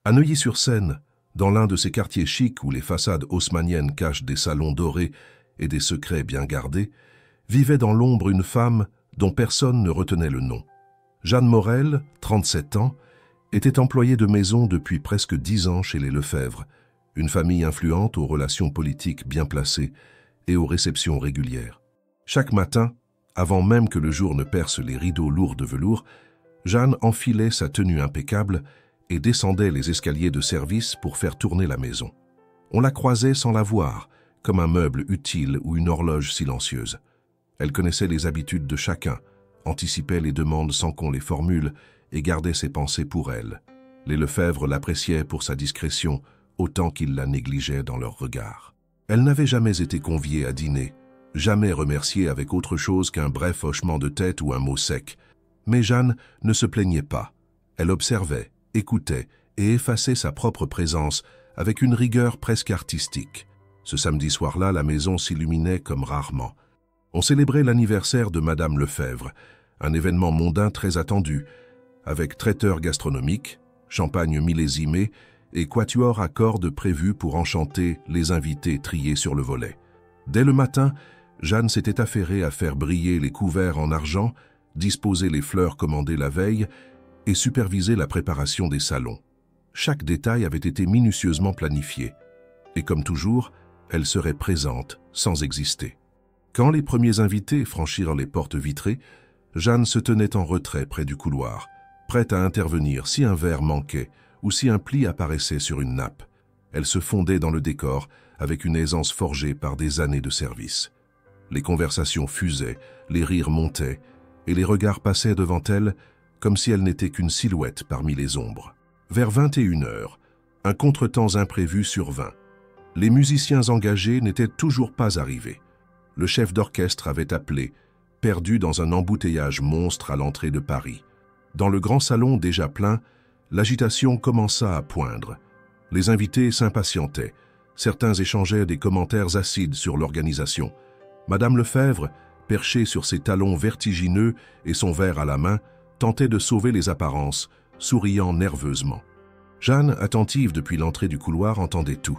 À Neuilly-sur-Seine, dans l'un de ces quartiers chics où les façades haussmanniennes cachent des salons dorés et des secrets bien gardés, vivait dans l'ombre une femme dont personne ne retenait le nom. Jeanne Morel, 37 ans, était employée de maison depuis presque 10 ans chez les Lefebvre, une famille influente aux relations politiques bien placées et aux réceptions régulières. Chaque matin, avant même que le jour ne perce les rideaux lourds de velours, Jeanne enfilait sa tenue impeccable et descendait les escaliers de service pour faire tourner la maison. On la croisait sans la voir, comme un meuble utile ou une horloge silencieuse. Elle connaissait les habitudes de chacun, anticipait les demandes sans qu'on les formule et gardait ses pensées pour elle. Les Lefebvre l'appréciaient pour sa discrétion, autant qu'ils la négligeaient dans leurs regards. Elle n'avait jamais été conviée à dîner, jamais remerciée avec autre chose qu'un bref hochement de tête ou un mot sec. Mais Jeanne ne se plaignait pas. Elle observait, écoutait et effaçait sa propre présence avec une rigueur presque artistique. Ce samedi soir-là, la maison s'illuminait comme rarement. On célébrait l'anniversaire de Madame Lefebvre, un événement mondain très attendu, avec traiteur gastronomique, champagne millésimé et quatuor à cordes prévus pour enchanter les invités triés sur le volet. Dès le matin, Jeanne s'était affairée à faire briller les couverts en argent, disposer les fleurs commandées la veille et superviser la préparation des salons. Chaque détail avait été minutieusement planifié. Et comme toujours, elle serait présente sans exister. Quand les premiers invités franchirent les portes vitrées, Jeanne se tenait en retrait près du couloir, prête à intervenir si un verre manquait ou si un pli apparaissait sur une nappe. Elle se fondait dans le décor avec une aisance forgée par des années de service. Les conversations fusaient, les rires montaient, et les regards passaient devant elle comme si elle n'était qu'une silhouette parmi les ombres. Vers 21h, un contretemps imprévu survint. Les musiciens engagés n'étaient toujours pas arrivés. Le chef d'orchestre avait appelé, perdu dans un embouteillage monstre à l'entrée de Paris. Dans le grand salon déjà plein, l'agitation commença à poindre. Les invités s'impatientaient. Certains échangeaient des commentaires acides sur l'organisation. Madame Lefebvre, perchée sur ses talons vertigineux et son verre à la main, tentait de sauver les apparences, souriant nerveusement. Jeanne, attentive depuis l'entrée du couloir, entendait tout.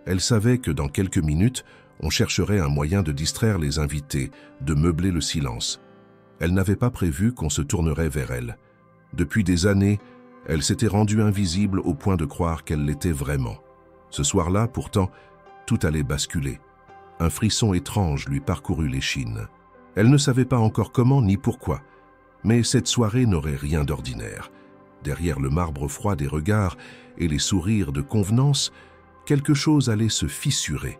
Elle savait que dans quelques minutes, on chercherait un moyen de distraire les invités, de meubler le silence. Elle n'avait pas prévu qu'on se tournerait vers elle. Depuis des années, elle s'était rendue invisible au point de croire qu'elle l'était vraiment. Ce soir-là, pourtant, tout allait basculer. Un frisson étrange lui parcourut l'échine. Elle ne savait pas encore comment ni pourquoi, mais cette soirée n'aurait rien d'ordinaire. Derrière le marbre froid des regards et les sourires de convenance, quelque chose allait se fissurer.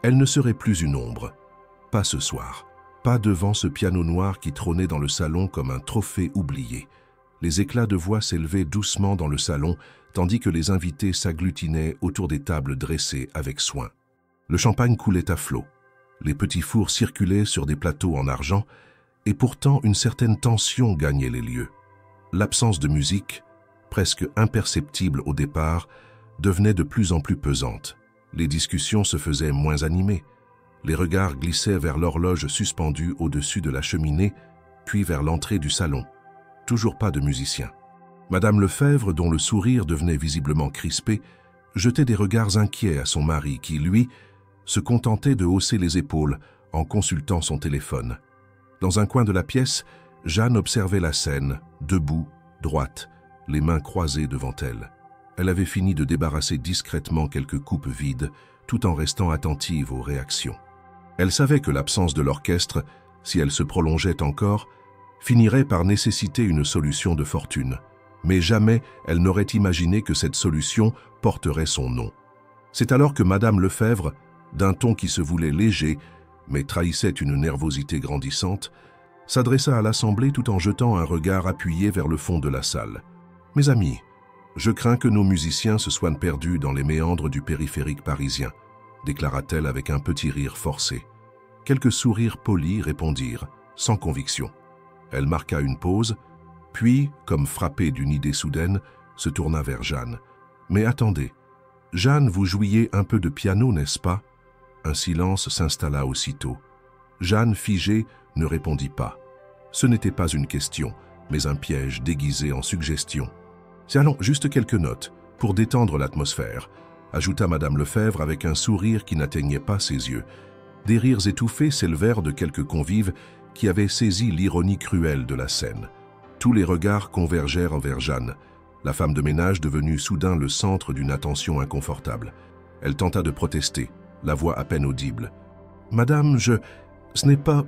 Elle ne serait plus une ombre. Pas ce soir. Pas devant ce piano noir qui trônait dans le salon comme un trophée oublié. Les éclats de voix s'élevaient doucement dans le salon, tandis que les invités s'agglutinaient autour des tables dressées avec soin. Le champagne coulait à flot. Les petits fours circulaient sur des plateaux en argent, et pourtant une certaine tension gagnait les lieux. L'absence de musique, presque imperceptible au départ, devenait de plus en plus pesante. Les discussions se faisaient moins animées. Les regards glissaient vers l'horloge suspendue au-dessus de la cheminée, puis vers l'entrée du salon. Toujours pas de musicien. Madame Lefebvre, dont le sourire devenait visiblement crispé, jetait des regards inquiets à son mari qui, lui, se contentait de hausser les épaules en consultant son téléphone. Dans un coin de la pièce, Jeanne observait la scène, debout, droite, les mains croisées devant elle. Elle avait fini de débarrasser discrètement quelques coupes vides, tout en restant attentive aux réactions. Elle savait que l'absence de l'orchestre, si elle se prolongeait encore, finirait par nécessiter une solution de fortune. Mais jamais elle n'aurait imaginé que cette solution porterait son nom. C'est alors que Madame Lefebvre, d'un ton qui se voulait léger, mais trahissait une nervosité grandissante, s'adressa à l'assemblée tout en jetant un regard appuyé vers le fond de la salle. « Mes amis, je crains que nos musiciens se soient perdus dans les méandres du périphérique parisien, déclara-t-elle avec un petit rire forcé. Quelques sourires polis répondirent, sans conviction. Elle marqua une pause, puis, comme frappée d'une idée soudaine, se tourna vers Jeanne. « Mais attendez, Jeanne, vous jouiez un peu de piano, n'est-ce pas ?» Un silence s'installa aussitôt. Jeanne, figée, ne répondit pas. Ce n'était pas une question, mais un piège déguisé en suggestion. « Allons, juste quelques notes. Pour détendre l'atmosphère, ajouta Madame Lefebvre avec un sourire qui n'atteignait pas ses yeux. Des rires étouffés s'élevèrent de quelques convives qui avaient saisi l'ironie cruelle de la scène. Tous les regards convergèrent vers Jeanne, la femme de ménage devenue soudain le centre d'une attention inconfortable. Elle tenta de protester, la voix à peine audible. « Madame, ce n'est pas… »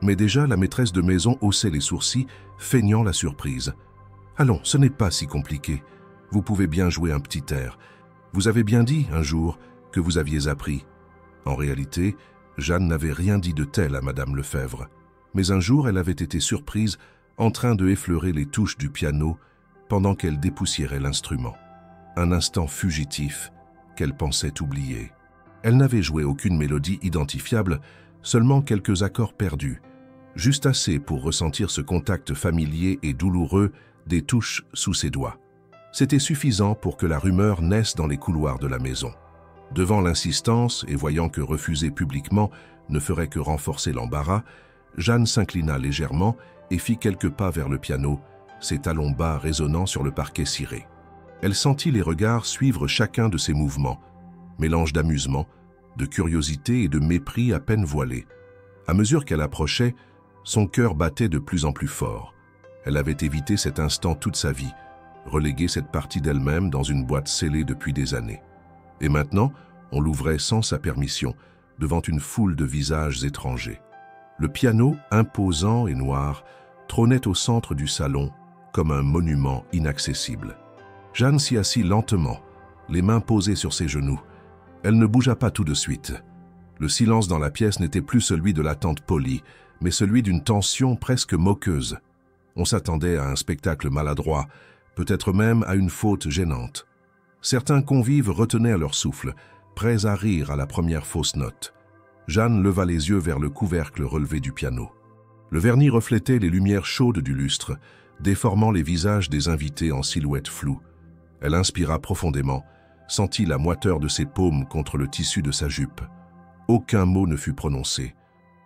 Mais déjà la maîtresse de maison haussait les sourcils, feignant la surprise. « Allons, ce n'est pas si compliqué. Vous pouvez bien jouer un petit air. Vous avez bien dit, un jour, que vous aviez appris. » En réalité, Jeanne n'avait rien dit de tel à Madame Lefebvre. Mais un jour, elle avait été surprise en train de effleurer les touches du piano pendant qu'elle dépoussiérait l'instrument. Un instant fugitif qu'elle pensait oublier. Elle n'avait joué aucune mélodie identifiable, seulement quelques accords perdus, juste assez pour ressentir ce contact familier et douloureux des touches sous ses doigts. C'était suffisant pour que la rumeur naisse dans les couloirs de la maison. Devant l'insistance et voyant que refuser publiquement ne ferait que renforcer l'embarras, Jeanne s'inclina légèrement et fit quelques pas vers le piano, ses talons bas résonnant sur le parquet ciré. Elle sentit les regards suivre chacun de ses mouvements, mélange d'amusement, de curiosité et de mépris à peine voilé. À mesure qu'elle approchait, son cœur battait de plus en plus fort. Elle avait évité cet instant toute sa vie, relégué cette partie d'elle-même dans une boîte scellée depuis des années. Et maintenant, on l'ouvrait sans sa permission, devant une foule de visages étrangers. Le piano, imposant et noir, trônait au centre du salon, comme un monument inaccessible. Jeanne s'y assit lentement, les mains posées sur ses genoux. Elle ne bougea pas tout de suite. Le silence dans la pièce n'était plus celui de l'attente polie, mais celui d'une tension presque moqueuse. On s'attendait à un spectacle maladroit, peut-être même à une faute gênante. Certains convives retenaient leur souffle, prêts à rire à la première fausse note. Jeanne leva les yeux vers le couvercle relevé du piano. Le vernis reflétait les lumières chaudes du lustre, déformant les visages des invités en silhouettes floues. Elle inspira profondément, sentit la moiteur de ses paumes contre le tissu de sa jupe. Aucun mot ne fut prononcé.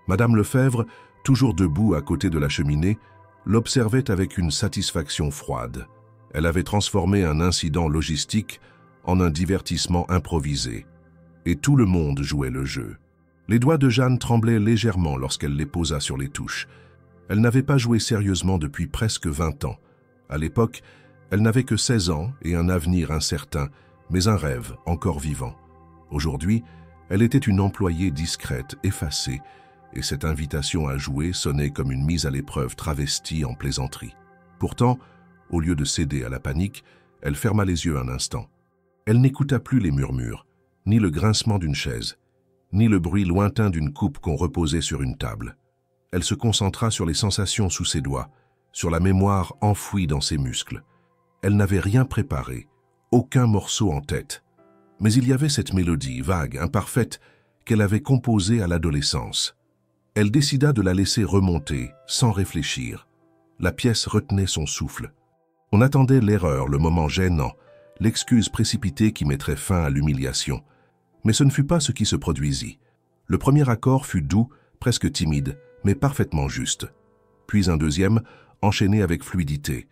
Madame Lefebvre, toujours debout à côté de la cheminée, l'observait avec une satisfaction froide. Elle avait transformé un incident logistique en un divertissement improvisé. Et tout le monde jouait le jeu. Les doigts de Jeanne tremblaient légèrement lorsqu'elle les posa sur les touches. Elle n'avait pas joué sérieusement depuis presque 20 ans. À l'époque, elle n'avait que 16 ans et un avenir incertain, mais un rêve encore vivant. Aujourd'hui, elle était une employée discrète, effacée, et cette invitation à jouer sonnait comme une mise à l'épreuve travestie en plaisanterie. Pourtant, au lieu de céder à la panique, elle ferma les yeux un instant. Elle n'écouta plus les murmures, ni le grincement d'une chaise, ni le bruit lointain d'une coupe qu'on reposait sur une table. Elle se concentra sur les sensations sous ses doigts, sur la mémoire enfouie dans ses muscles. Elle n'avait rien préparé, aucun morceau en tête. Mais il y avait cette mélodie vague, imparfaite, qu'elle avait composée à l'adolescence. Elle décida de la laisser remonter, sans réfléchir. La pièce retenait son souffle. On attendait l'erreur, le moment gênant, l'excuse précipitée qui mettrait fin à l'humiliation. Mais ce ne fut pas ce qui se produisit. Le premier accord fut doux, presque timide, mais parfaitement juste. Puis un deuxième, enchaîné avec fluidité.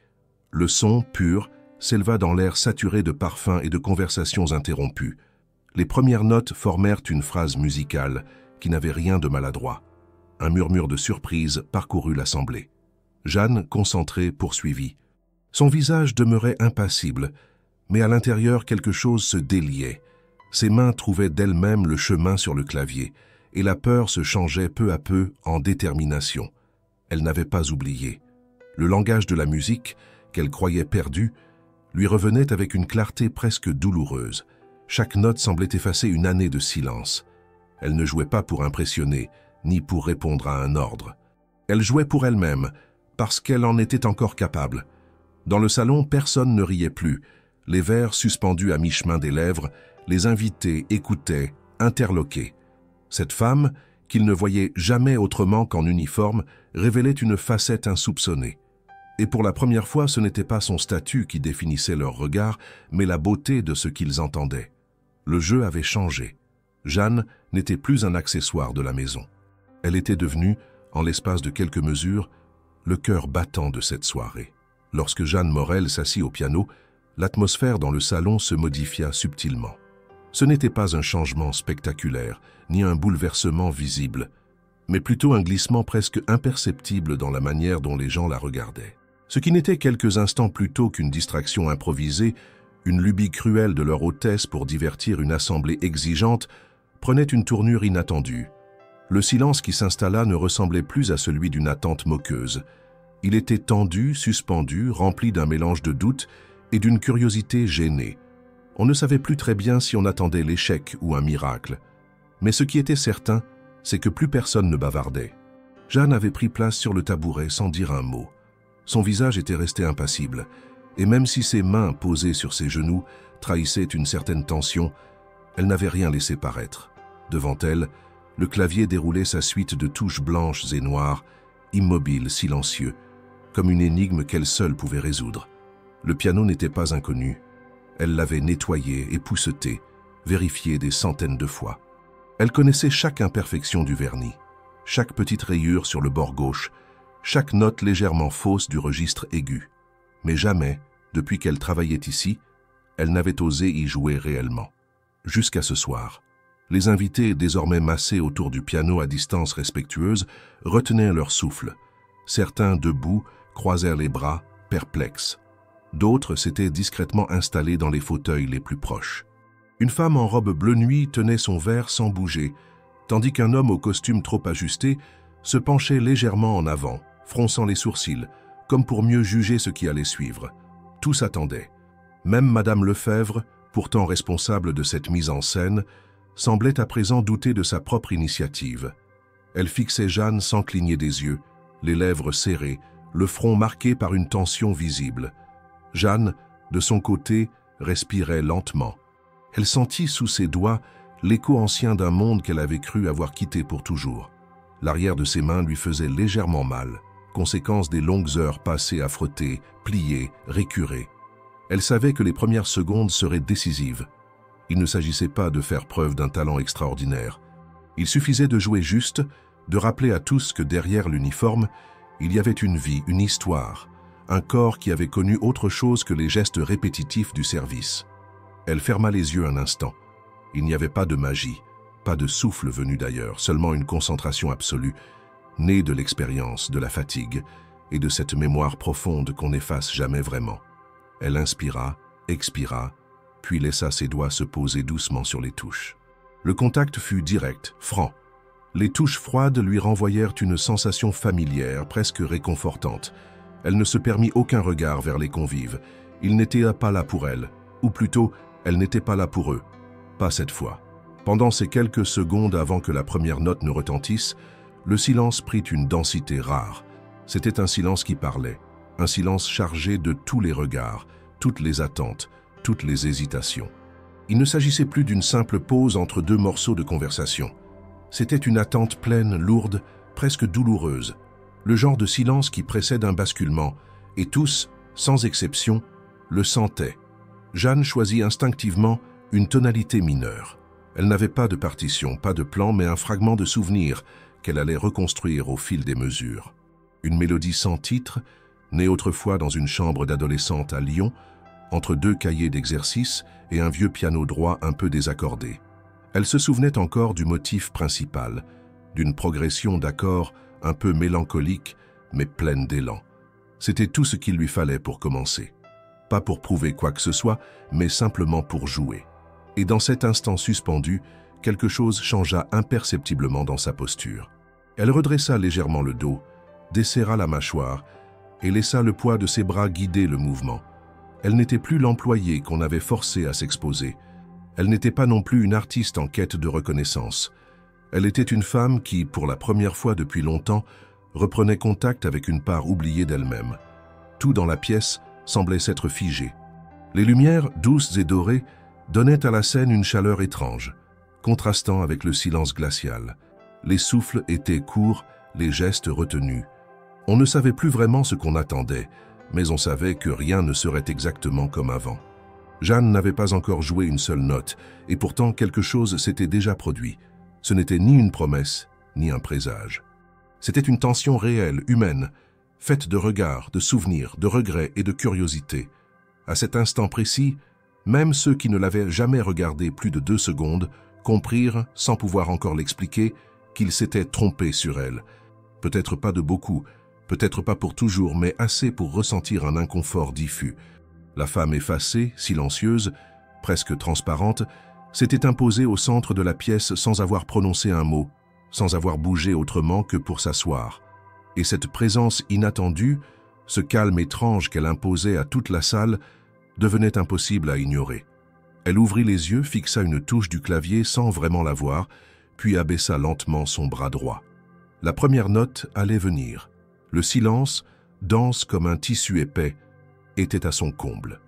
Le son, pur, s'éleva dans l'air saturé de parfums et de conversations interrompues. Les premières notes formèrent une phrase musicale qui n'avait rien de maladroit. Un murmure de surprise parcourut l'assemblée. Jeanne, concentrée, poursuivit. Son visage demeurait impassible, mais à l'intérieur quelque chose se déliait. Ses mains trouvaient d'elles-mêmes le chemin sur le clavier, et la peur se changeait peu à peu en détermination. Elle n'avait pas oublié. Le langage de la musique, qu'elle croyait perdu, lui revenait avec une clarté presque douloureuse. Chaque note semblait effacer une année de silence. Elle ne jouait pas pour impressionner, ni pour répondre à un ordre. Elle jouait pour elle-même, parce qu'elle en était encore capable. Dans le salon, personne ne riait plus. Les vers suspendus à mi-chemin des lèvres, les invités écoutaient, interloqués. Cette femme, qu'ils ne voyaient jamais autrement qu'en uniforme, révélait une facette insoupçonnée. Et pour la première fois, ce n'était pas son statut qui définissait leur regard, mais la beauté de ce qu'ils entendaient. Le jeu avait changé. Jeanne n'était plus un accessoire de la maison. Elle était devenue, en l'espace de quelques mesures, le cœur battant de cette soirée. Lorsque Jeanne Morel s'assit au piano, l'atmosphère dans le salon se modifia subtilement. Ce n'était pas un changement spectaculaire, ni un bouleversement visible, mais plutôt un glissement presque imperceptible dans la manière dont les gens la regardaient. Ce qui n'était quelques instants plus tôt qu'une distraction improvisée, une lubie cruelle de leur hôtesse pour divertir une assemblée exigeante, prenait une tournure inattendue. Le silence qui s'installa ne ressemblait plus à celui d'une attente moqueuse. Il était tendu, suspendu, rempli d'un mélange de doute et d'une curiosité gênée. On ne savait plus très bien si on attendait l'échec ou un miracle. Mais ce qui était certain, c'est que plus personne ne bavardait. Jeanne avait pris place sur le tabouret sans dire un mot. Son visage était resté impassible, et même si ses mains posées sur ses genoux trahissaient une certaine tension, elle n'avait rien laissé paraître. Devant elle, le clavier déroulait sa suite de touches blanches et noires, immobile, silencieux, comme une énigme qu'elle seule pouvait résoudre. Le piano n'était pas inconnu. Elle l'avait nettoyé, épousseté, vérifié des centaines de fois. Elle connaissait chaque imperfection du vernis, chaque petite rayure sur le bord gauche, chaque note légèrement fausse du registre aigu. Mais jamais, depuis qu'elle travaillait ici, elle n'avait osé y jouer réellement. Jusqu'à ce soir. Les invités, désormais massés autour du piano à distance respectueuse, retenaient leur souffle. Certains, debout, croisèrent les bras, perplexes. D'autres s'étaient discrètement installés dans les fauteuils les plus proches. Une femme en robe bleu nuit tenait son verre sans bouger, tandis qu'un homme au costume trop ajusté se penchait légèrement en avant, fronçant les sourcils, comme pour mieux juger ce qui allait suivre. Tous attendaient. Même Madame Lefebvre, pourtant responsable de cette mise en scène, semblait à présent douter de sa propre initiative. Elle fixait Jeanne sans cligner des yeux, les lèvres serrées, le front marqué par une tension visible. Jeanne, de son côté, respirait lentement. Elle sentit sous ses doigts l'écho ancien d'un monde qu'elle avait cru avoir quitté pour toujours. L'arrière de ses mains lui faisait légèrement mal, conséquence des longues heures passées à frotter, plier, récurer. Elle savait que les premières secondes seraient décisives. Il ne s'agissait pas de faire preuve d'un talent extraordinaire. Il suffisait de jouer juste, de rappeler à tous que derrière l'uniforme, il y avait une vie, une histoire, un corps qui avait connu autre chose que les gestes répétitifs du service. Elle ferma les yeux un instant. Il n'y avait pas de magie, pas de souffle venu d'ailleurs, seulement une concentration absolue, née de l'expérience, de la fatigue et de cette mémoire profonde qu'on n'efface jamais vraiment. Elle inspira, expira, puis laissa ses doigts se poser doucement sur les touches. Le contact fut direct, franc. Les touches froides lui renvoyèrent une sensation familière, presque réconfortante. Elle ne se permit aucun regard vers les convives. Ils n'étaient pas là pour elle, ou plutôt, elle n'était pas là pour eux. Pas cette fois. Pendant ces quelques secondes avant que la première note ne retentisse, le silence prit une densité rare. C'était un silence qui parlait, un silence chargé de tous les regards, toutes les attentes, toutes les hésitations. Il ne s'agissait plus d'une simple pause entre deux morceaux de conversation. C'était une attente pleine, lourde, presque douloureuse, le genre de silence qui précède un basculement, et tous, sans exception, le sentaient. Jeanne choisit instinctivement une tonalité mineure. Elle n'avait pas de partition, pas de plan, mais un fragment de souvenir qu'elle allait reconstruire au fil des mesures. Une mélodie sans titre, née autrefois dans une chambre d'adolescente à Lyon, entre deux cahiers d'exercice et un vieux piano droit un peu désaccordé. Elle se souvenait encore du motif principal, d'une progression d'accords un peu mélancolique, mais pleine d'élan. C'était tout ce qu'il lui fallait pour commencer. Pas pour prouver quoi que ce soit, mais simplement pour jouer. Et dans cet instant suspendu, quelque chose changea imperceptiblement dans sa posture. Elle redressa légèrement le dos, desserra la mâchoire et laissa le poids de ses bras guider le mouvement. Elle n'était plus l'employée qu'on avait forcé à s'exposer. Elle n'était pas non plus une artiste en quête de reconnaissance. Elle était une femme qui, pour la première fois depuis longtemps, reprenait contact avec une part oubliée d'elle-même. Tout dans la pièce semblait s'être figé. Les lumières, douces et dorées, donnaient à la scène une chaleur étrange, contrastant avec le silence glacial. Les souffles étaient courts, les gestes retenus. On ne savait plus vraiment ce qu'on attendait, mais on savait que rien ne serait exactement comme avant. Jeanne n'avait pas encore joué une seule note, et pourtant quelque chose s'était déjà produit. Ce n'était ni une promesse, ni un présage. C'était une tension réelle, humaine, faite de regards, de souvenirs, de regrets et de curiosité. À cet instant précis, même ceux qui ne l'avaient jamais regardé plus de 2 secondes comprirent, sans pouvoir encore l'expliquer, qu'il s'était trompé sur elle. Peut-être pas de beaucoup, peut-être pas pour toujours, mais assez pour ressentir un inconfort diffus. La femme effacée, silencieuse, presque transparente, s'était imposée au centre de la pièce sans avoir prononcé un mot, sans avoir bougé autrement que pour s'asseoir. Et cette présence inattendue, ce calme étrange qu'elle imposait à toute la salle, devenait impossible à ignorer. Elle ouvrit les yeux, fixa une touche du clavier sans vraiment la voir, puis abaissa lentement son bras droit. La première note allait venir. Le silence, dense comme un tissu épais, était à son comble.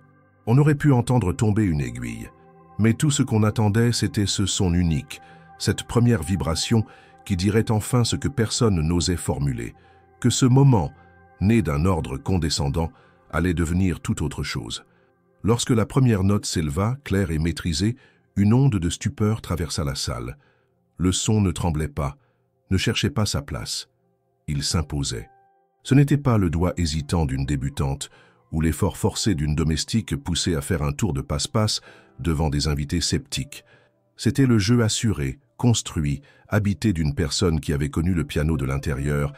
On aurait pu entendre tomber une aiguille. Mais tout ce qu'on attendait, c'était ce son unique, cette première vibration qui dirait enfin ce que personne n'osait formuler, que ce moment, né d'un ordre condescendant, allait devenir tout autre chose. Lorsque la première note s'éleva, claire et maîtrisée, une onde de stupeur traversa la salle. Le son ne tremblait pas, ne cherchait pas sa place. Il s'imposait. Ce n'était pas le doigt hésitant d'une débutante, ou l'effort forcé d'une domestique poussée à faire un tour de passe-passe devant des invités sceptiques. C'était le jeu assuré, construit, habité d'une personne qui avait connu le piano de l'intérieur,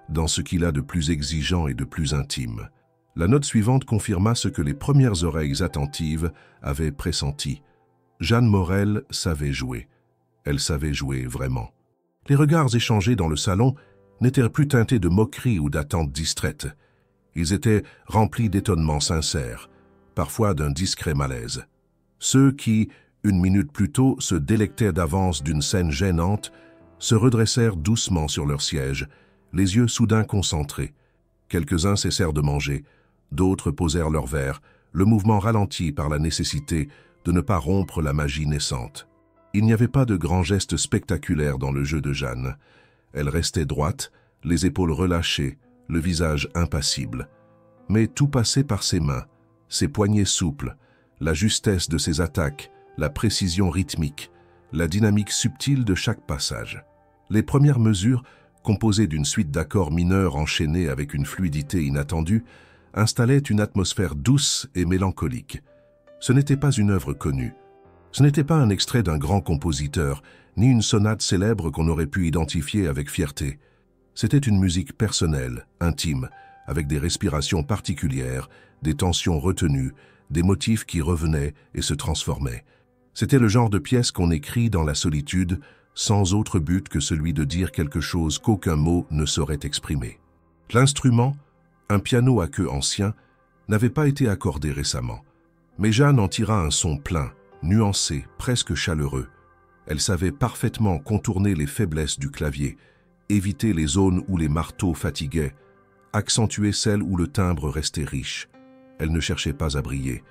dans ce qu'il a de plus exigeant et de plus intime. La note suivante confirma ce que les premières oreilles attentives avaient pressenti. Jeanne Morel savait jouer. Elle savait jouer vraiment. Les regards échangés dans le salon n'étaient plus teintés de moquerie ou d'attente distraite. Ils étaient remplis d'étonnement sincère, parfois d'un discret malaise. Ceux qui, une minute plus tôt, se délectaient d'avance d'une scène gênante, se redressèrent doucement sur leur siège, les yeux soudain concentrés. Quelques-uns cessèrent de manger, d'autres posèrent leur verre, le mouvement ralenti par la nécessité de ne pas rompre la magie naissante. Il n'y avait pas de grands gestes spectaculaires dans le jeu de Jeanne. Elle restait droite, les épaules relâchées, le visage impassible. Mais tout passait par ses mains, ses poignets souples, la justesse de ses attaques, la précision rythmique, la dynamique subtile de chaque passage. Les premières mesures, composées d'une suite d'accords mineurs enchaînés avec une fluidité inattendue, installaient une atmosphère douce et mélancolique. Ce n'était pas une œuvre connue. Ce n'était pas un extrait d'un grand compositeur, ni une sonate célèbre qu'on aurait pu identifier avec fierté. C'était une musique personnelle, intime, avec des respirations particulières, des tensions retenues, des motifs qui revenaient et se transformaient. C'était le genre de pièce qu'on écrit dans la solitude, sans autre but que celui de dire quelque chose qu'aucun mot ne saurait exprimer. L'instrument, un piano à queue ancien, n'avait pas été accordé récemment. Mais Jeanne en tira un son plein, nuancé, presque chaleureux. Elle savait parfaitement contourner les faiblesses du clavier, éviter les zones où les marteaux fatiguaient, accentuer celles où le timbre restait riche. Elle ne cherchait pas à briller,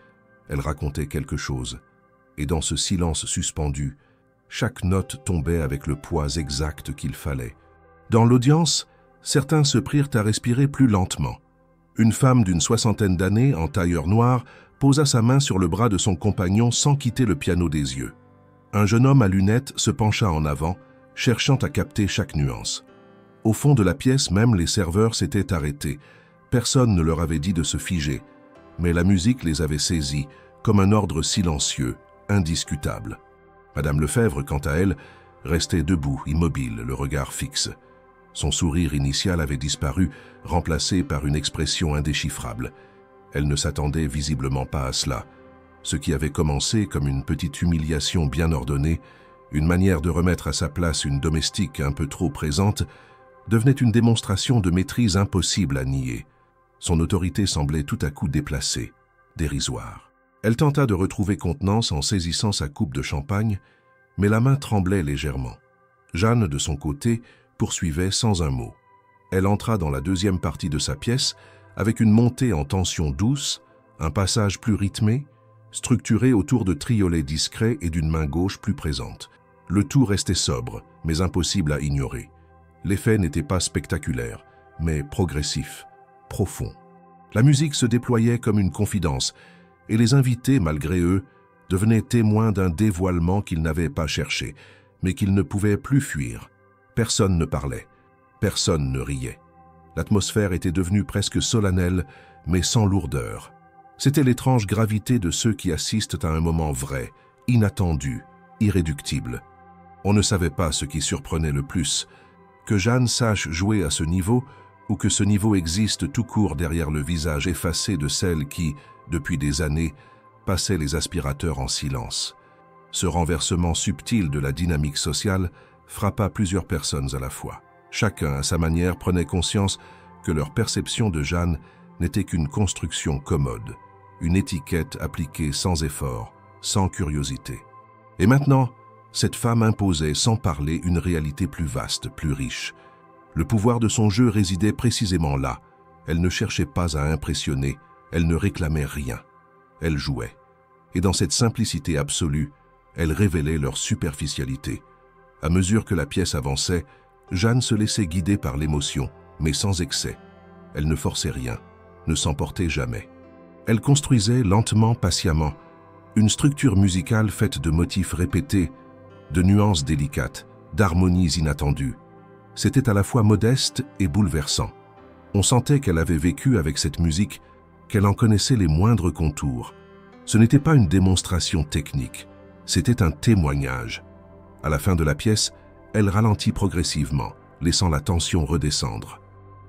elle racontait quelque chose. Et dans ce silence suspendu, chaque note tombait avec le poids exact qu'il fallait. Dans l'audience, certains se prirent à respirer plus lentement. Une femme d'une 60aine d'années, en tailleur noir, posa sa main sur le bras de son compagnon sans quitter le piano des yeux. Un jeune homme à lunettes se pencha en avant, cherchant à capter chaque nuance. Au fond de la pièce, même les serveurs s'étaient arrêtés. Personne ne leur avait dit de se figer, mais la musique les avait saisis, comme un ordre silencieux, indiscutable. Madame Lefebvre, quant à elle, restait debout, immobile, le regard fixe. Son sourire initial avait disparu, remplacé par une expression indéchiffrable. Elle ne s'attendait visiblement pas à cela. Ce qui avait commencé comme une petite humiliation bien ordonnée, une manière de remettre à sa place une domestique un peu trop présente, devenait une démonstration de maîtrise impossible à nier. Son autorité semblait tout à coup déplacée, dérisoire. Elle tenta de retrouver contenance en saisissant sa coupe de champagne, mais la main tremblait légèrement. Jeanne, de son côté, poursuivait sans un mot. Elle entra dans la deuxième partie de sa pièce avec une montée en tension douce, un passage plus rythmé, structuré autour de triolets discrets et d'une main gauche plus présente. Le tout restait sobre, mais impossible à ignorer. L'effet n'était pas spectaculaire, mais progressif, profond. La musique se déployait comme une confidence, et les invités, malgré eux, devenaient témoins d'un dévoilement qu'ils n'avaient pas cherché, mais qu'ils ne pouvaient plus fuir. Personne ne parlait, personne ne riait. L'atmosphère était devenue presque solennelle, mais sans lourdeur. C'était l'étrange gravité de ceux qui assistent à un moment vrai, inattendu, irréductible. On ne savait pas ce qui surprenait le plus, que Jeanne sache jouer à ce niveau ou que ce niveau existe tout court derrière le visage effacé de celle qui, depuis des années, passait les aspirateurs en silence. Ce renversement subtil de la dynamique sociale frappa plusieurs personnes à la fois. Chacun, à sa manière, prenait conscience que leur perception de Jeanne n'était qu'une construction commode, une étiquette appliquée sans effort, sans curiosité. Et maintenant, cette femme imposait sans parler une réalité plus vaste, plus riche. Le pouvoir de son jeu résidait précisément là. Elle ne cherchait pas à impressionner, elle ne réclamait rien. Elle jouait. Et dans cette simplicité absolue, elle révélait leur superficialité. À mesure que la pièce avançait, Jeanne se laissait guider par l'émotion, mais sans excès. Elle ne forçait rien, ne s'emportait jamais. Elle construisait lentement, patiemment, une structure musicale faite de motifs répétés, de nuances délicates, d'harmonies inattendues. C'était à la fois modeste et bouleversant. On sentait qu'elle avait vécu avec cette musique, qu'elle en connaissait les moindres contours. Ce n'était pas une démonstration technique, c'était un témoignage. À la fin de la pièce, elle ralentit progressivement, laissant la tension redescendre.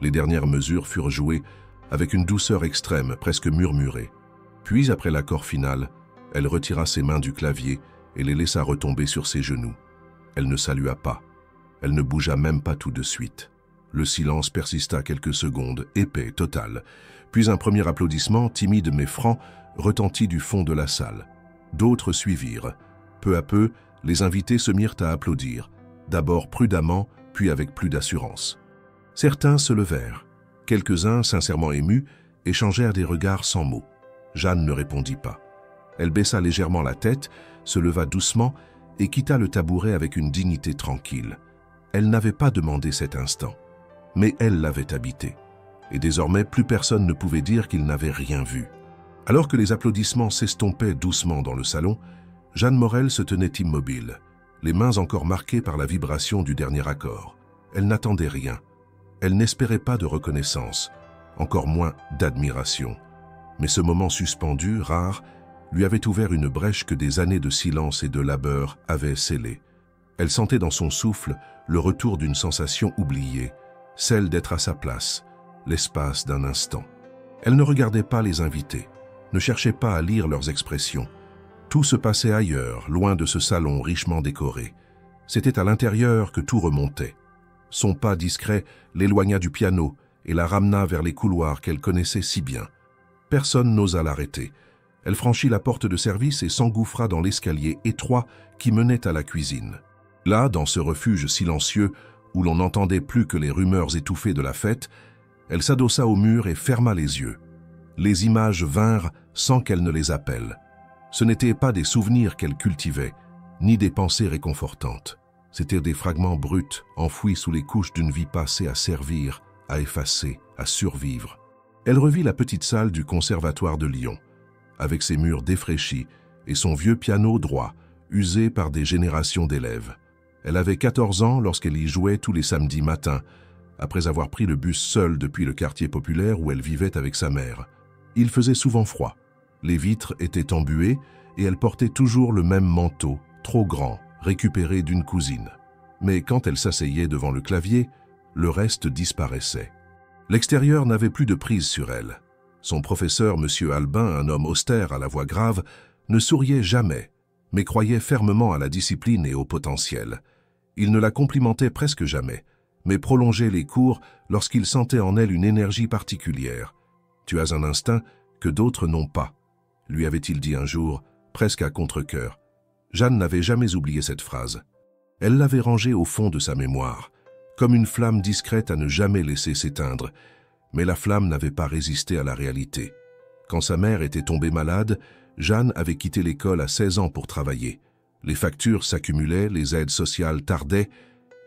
Les dernières mesures furent jouées avec une douceur extrême, presque murmurée. Puis, après l'accord final, elle retira ses mains du clavier et les laissa retomber sur ses genoux. Elle ne salua pas. Elle ne bougea même pas tout de suite. Le silence persista quelques secondes, épais, total. Puis un premier applaudissement, timide mais franc, retentit du fond de la salle. D'autres suivirent. Peu à peu, les invités se mirent à applaudir, d'abord prudemment, puis avec plus d'assurance. Certains se levèrent. Quelques-uns, sincèrement émus, échangèrent des regards sans mots. Jeanne ne répondit pas. Elle baissa légèrement la tête, se leva doucement et quitta le tabouret avec une dignité tranquille. Elle n'avait pas demandé cet instant, mais elle l'avait habité. Et désormais, plus personne ne pouvait dire qu'il n'avait rien vu. Alors que les applaudissements s'estompaient doucement dans le salon, Jeanne Morel se tenait immobile, les mains encore marquées par la vibration du dernier accord. Elle n'attendait rien. Elle n'espérait pas de reconnaissance, encore moins d'admiration. Mais ce moment suspendu, rare, lui avait ouvert une brèche que des années de silence et de labeur avaient scellée. Elle sentait dans son souffle le retour d'une sensation oubliée, celle d'être à sa place, l'espace d'un instant. Elle ne regardait pas les invités, ne cherchait pas à lire leurs expressions. Tout se passait ailleurs, loin de ce salon richement décoré. C'était à l'intérieur que tout remontait. Son pas discret l'éloigna du piano et la ramena vers les couloirs qu'elle connaissait si bien. Personne n'osa l'arrêter. Elle franchit la porte de service et s'engouffra dans l'escalier étroit qui menait à la cuisine. Là, dans ce refuge silencieux, où l'on n'entendait plus que les rumeurs étouffées de la fête, elle s'adossa au mur et ferma les yeux. Les images vinrent sans qu'elle ne les appelle. Ce n'étaient pas des souvenirs qu'elle cultivait, ni des pensées réconfortantes. C'étaient des fragments bruts, enfouis sous les couches d'une vie passée à servir, à effacer, à survivre. Elle revit la petite salle du Conservatoire de Lyon, avec ses murs défraîchis et son vieux piano droit, usé par des générations d'élèves. Elle avait 14 ans lorsqu'elle y jouait tous les samedis matins, après avoir pris le bus seule depuis le quartier populaire où elle vivait avec sa mère. Il faisait souvent froid. Les vitres étaient embuées et elle portait toujours le même manteau, trop grand, récupéré d'une cousine. Mais quand elle s'asseyait devant le clavier, le reste disparaissait. L'extérieur n'avait plus de prise sur elle. Son professeur, M. Albin, un homme austère à la voix grave, ne souriait jamais, mais croyait fermement à la discipline et au potentiel. Il ne la complimentait presque jamais, mais prolongeait les cours lorsqu'il sentait en elle une énergie particulière. « Tu as un instinct que d'autres n'ont pas », lui avait-il dit un jour, presque à contre-cœur. Jeanne n'avait jamais oublié cette phrase. Elle l'avait rangée au fond de sa mémoire, comme une flamme discrète à ne jamais laisser s'éteindre, mais la flamme n'avait pas résisté à la réalité. Quand sa mère était tombée malade, Jeanne avait quitté l'école à 16 ans pour travailler. Les factures s'accumulaient, les aides sociales tardaient,